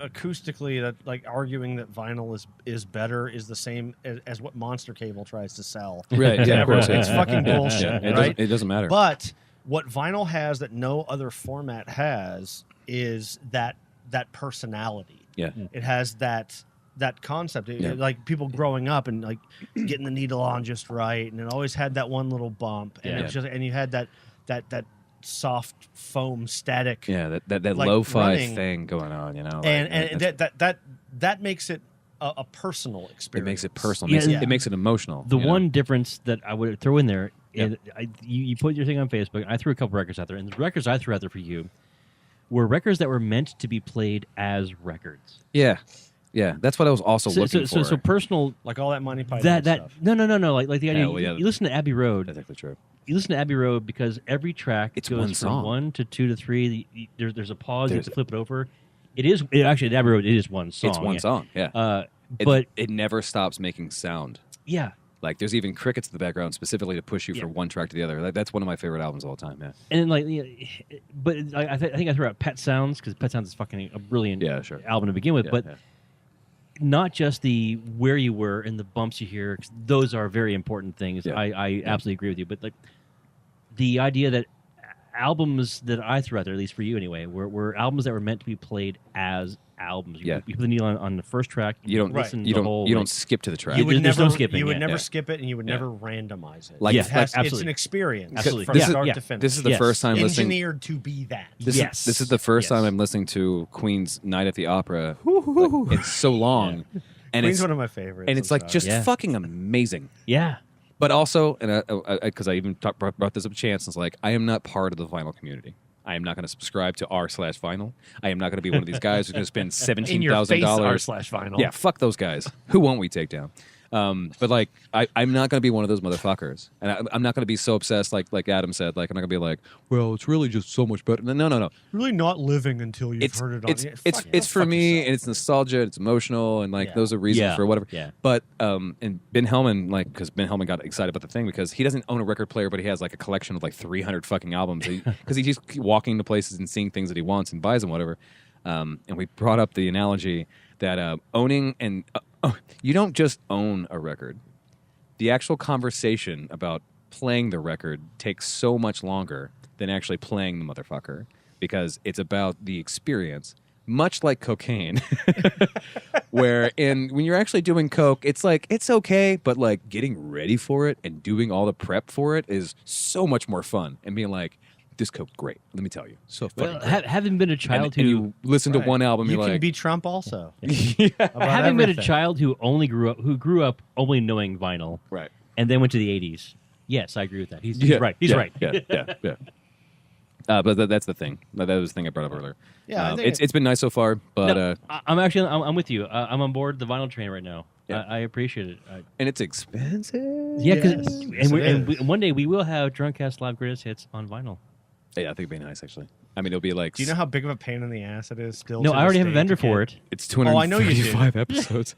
acoustically, that like arguing that vinyl is better is the same as what Monster Cable tries to sell. Right? Yeah, of course. It's yeah. fucking bullshit, Yeah, it right? doesn't matter. But what vinyl has that no other format has is that personality. yeah, It has that concept. Yeah. Like people growing up and like getting the needle on just right, and it always had that one little bump, and Yeah. it's just and you had that soft foam static. yeah, that like lo-fi running. thing going on, you know. like, And it's- that makes it a personal experience. it makes it personal. Yeah, It makes it emotional. The you know? one difference that I would throw in there, Yeah. is you put your thing on Facebook. I threw a couple records out there, and the records I threw out there for you were records that were meant to be played as records. Yeah, that's what I was also looking for. So personal. like all that Monty Python That stuff. no. Like the idea. Yeah, well, yeah. You listen to Abbey Road. That's actually true. You listen to Abbey Road because every track It's goes one from song. 1 to 2 to 3. There's a pause. You have There's- to flip it over. Actually, at Abbey Road, it is one song. It's one yeah. song. Yeah, But it never stops making sound. yeah, Like there's even crickets in the background specifically to push you from one track to the other. Like, that's one of my favorite albums of all time. Yeah. and like, but I think I threw out Pet Sounds because Pet Sounds is fucking a brilliant Yeah, sure. album to begin with. Yeah, but yeah. not just the where you were and the bumps you hear. 'Cause those are very important things. Yeah. I absolutely agree with you. But like the idea that albums that I threw out there, at least for you anyway, were albums that were meant to be played as albums. Yeah. You put the needle on the first track. You don't listen to you the don't whole, you like- don't skip to the track. You would There's never, no skipping, you would yeah. never Yeah. skip it, and you would Yeah. never randomize it. Like- Yeah, it has, it's absolutely. an experience Absolutely. from Yeah. start Yeah. to finish. This is the Yes. first time listening. engineered to be that. This Yes. is the first Yes. time I'm listening to Queen's Night at the Opera. Like, it's so long, and Queen's it's one of my favorites. and it's I'm like sorry. just Yeah. fucking amazing. Yeah. But also, and because I even brought this up to Chance, it's like I am not part of the vinyl community. I am not going to subscribe to r/vinyl. I am not going to be one of these guys who's going to spend in your face $17,000. r/vinyl. Yeah, fuck those guys. Who won't we take down? But like, I'm not going to be one of those motherfuckers, and I'm not going to be so obsessed, like Adam said. Like, I'm not going to be like, well, it's really just so much better. No. Really not living until you've heard it on. It's for me, and it's nostalgia, it's emotional, and like those are reasons for whatever. Yeah. But and Ben Hellman, like, because Ben Hellman got excited about the thing because he doesn't own a record player, but he has like a collection of like 300 fucking albums because he just keeps walking to places and seeing things that he wants and buys them, whatever. And we brought up the analogy that owning and you don't just own a record. The actual conversation about playing the record takes so much longer than actually playing the motherfucker because it's about the experience, much like cocaine, when you're actually doing coke, it's like, it's okay, but like getting ready for it and doing all the prep for it is so much more fun and being like, this coke's great. Let me tell you. So fucking great. Having been a child and who you listen to one album, You you're can like, be Trump also. having been a child who grew up only knowing vinyl, right. and then went to the 80s. Yes, I agree with that. He's right. He's right. Yeah. But that's the thing. That was the thing I brought up earlier. Yeah, I think it's been nice so far, but No, I'm with you. I'm on board the vinyl train right now. Yeah. I appreciate it. and it's expensive. Yeah, Yes. Yes, it is. one day we will have Drunkcast Live Greatest Hits on vinyl. Yeah, I think it'd be nice actually. I mean, it'll be like. Do you know how big of a pain in the ass it is? Still, No, to I already this have a day vendor to for get- it. It's 235 episodes.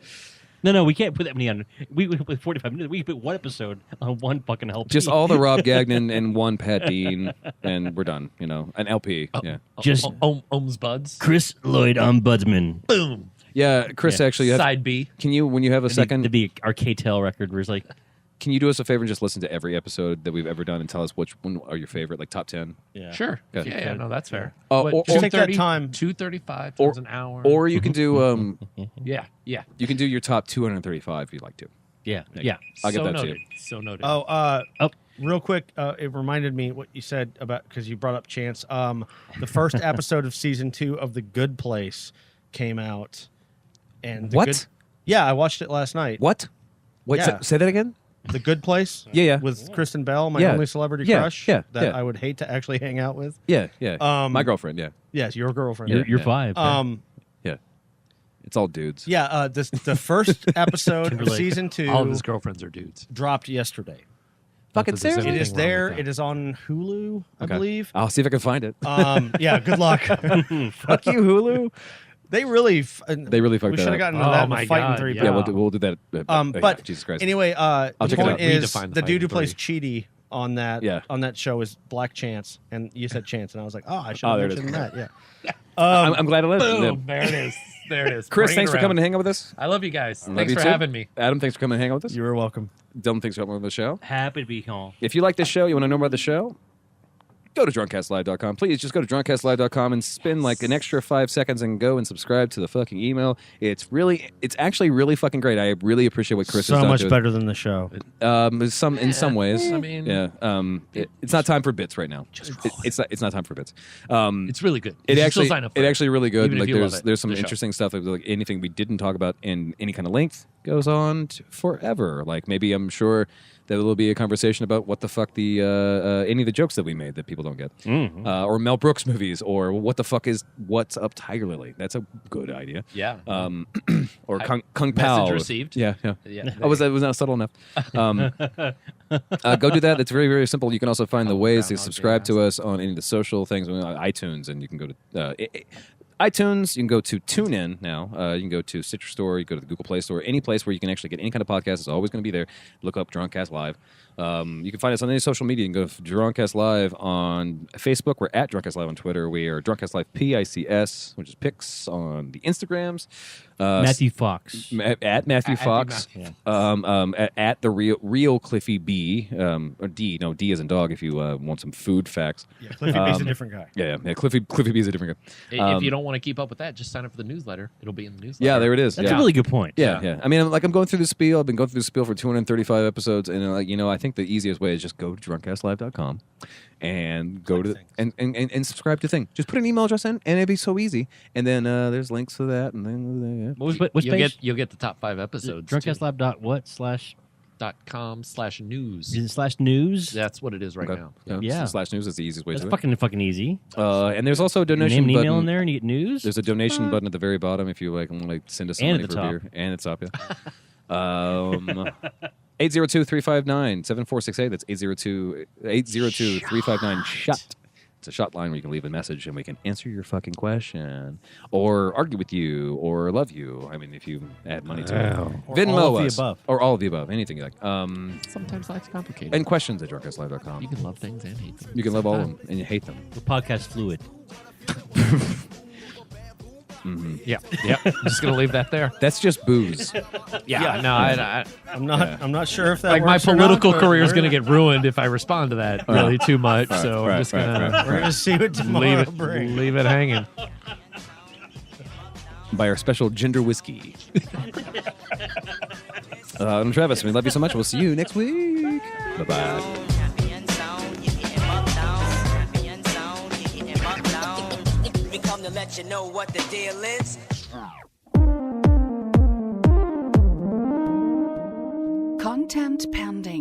No, we can't put that many on. We put 45 minutes. We put one episode on one fucking LP. Just all the Rob Gagnon and one Pat Dean, and we're done. You know, an LP. Yeah, Just Ohms Buds. Chris Lloyd Ombudsman. Boom. yeah. Chris, Yeah. actually, Side B. can you, when you have a second, to be our K-Tel record, where it's like, can you do us a favor and just listen to every episode that we've ever done and tell us which one are your favorite, like top 10? yeah, Sure. Yeah. Yeah, no, that's fair. Or take that time. 2:35 Or- times an hour. Or you can do yeah. you can do your top 235 if you'd like to. yeah. I'll get so that noted. to you. So noted. Oh. Real quick, it reminded me what you said about, because you brought up Chance. The first episode of season 2 of The Good Place came out, and yeah, I watched it last night. What? Wait, Yeah. say that again. The Good Place. Yeah. With Kristen Bell, my Yeah. only celebrity Yeah, crush. yeah, that yeah. I would hate to actually hang out with. Yeah. My Um, girlfriend. Yeah. Yes, your girlfriend. You're Yeah. 5. Yeah. It's all dudes. Yeah, the first episode of Timberlake. season 2 All of his girlfriends are dudes. dropped yesterday. Fucking Not that there's seriously? It anything is wrong there. with that. It is on Hulu, I Okay. believe. I'll see if I can find it. Yeah, good luck. Fuck you, Hulu. They really, They really fucked we that should have up. gotten into Oh that in my the Fighting God, 3. yeah. Yeah, we'll do that. But Jesus Christ. anyway, the check it point out. is Redefine the the dude who Fighting plays Three. Chidi on that show is Black Chance, and you said Chance, and I was like, oh, I should have there it is. mentioned that. Yeah. I'm glad I listened. Boom. There it is. There it is. Chris, Bring it thanks for around. coming and hanging out with us. I love you guys. Love Thanks you for too. having me. Adam, thanks for coming and hanging out with us. You were welcome. Dylan, thanks for coming on the show. Happy to be home. If you like this show, you want to know more about the show, go to drunkcastlive.com. Please just go to drunkcastlive.com and spend like an extra 5 seconds and go and subscribe to the fucking email. It's actually really fucking great. I really appreciate what Chris has So done much to it. better than the show. In some ways. I mean, yeah. It's not time for bits right now. It's not time for bits. it's really good. It You should actually still sign up for it actually really good. Even if Like you love it, there's some the show. interesting stuff. Like anything we didn't talk about in any kind of length goes on forever. Like maybe I'm sure that there'll be a conversation about what the fuck the any of the jokes that we made that people don't get, or Mel Brooks movies, or what the fuck is What's Up Tiger Lily. That's a good idea. Yeah. Or I- Kung message Pao. received. Yeah. Yeah. Oh, was that not subtle enough? Go do that. It's very, very simple. You can also find the ways to Groundhog subscribe Day to us on any of the social things, on iTunes, and you can go to iTunes. You can go to TuneIn now. You can go to Citrus Store. You go to the Google Play Store. Any place where you can actually get any kind of podcast is always going to be there. Look up Drunkcast Live. You can find us on any social media. You can go to Drunkcast Live on Facebook. We're at Drunkcast Live on Twitter. We are Drunkcast Live PICS, which is pics on the Instagrams. Matthew Fox. At Matthew At Fox. Matthew. At the real Cliffy B. Or D. No, D as in dog if you want some food facts. Yeah, Cliffy B's a different guy. Yeah. Cliffy B is a different guy. If you don't want to keep up with that, just sign up for the newsletter. It'll be in the newsletter. Yeah, there it is. That's yeah. a really good point. Yeah. I mean, I'm going through the spiel. I've been going through the spiel for 235 episodes, and I think the easiest way is just go to drunkcastlive.com and go to and subscribe to the thing. Just put an email address in, and it'd be so easy. And then there's links to that, and then What's You'll get the top 5 episodes. Drunkcastlab.what/ .com/news. is it /news? That's what it is right now. Yeah. Slash news is the easiest way That's to do it. fucking easy. And there's also a You donation name an email button. in there and you get news. There's a donation button at the very bottom if you want to send us some And money at the for top. beer. And it's up, yeah. 802-359-7468. That's 802-359-SHOT. It's a shot line where you can leave a message and we can answer your fucking question or argue with you or love you. I mean, if you add money to it. Or Venmo all of the us. above. Or all of the above. Anything you like. Sometimes life's complicated. And questions at drunkcastlive.com. You can love things and hate them. You can love all of them and you hate them. We're podcast fluid. Yeah. I'm just gonna leave that there. That's just booze. Yeah. No, I'm not sure if that like my works or not, political but career is we're going to get ruined if I respond to that really too much. So I'm just going We're gonna see what tomorrow brings. leave it hanging. By our special gender whiskey. I'm Travis. We love you so much. We'll see you next week. Bye-bye. To let you know what the deal is. Content pending.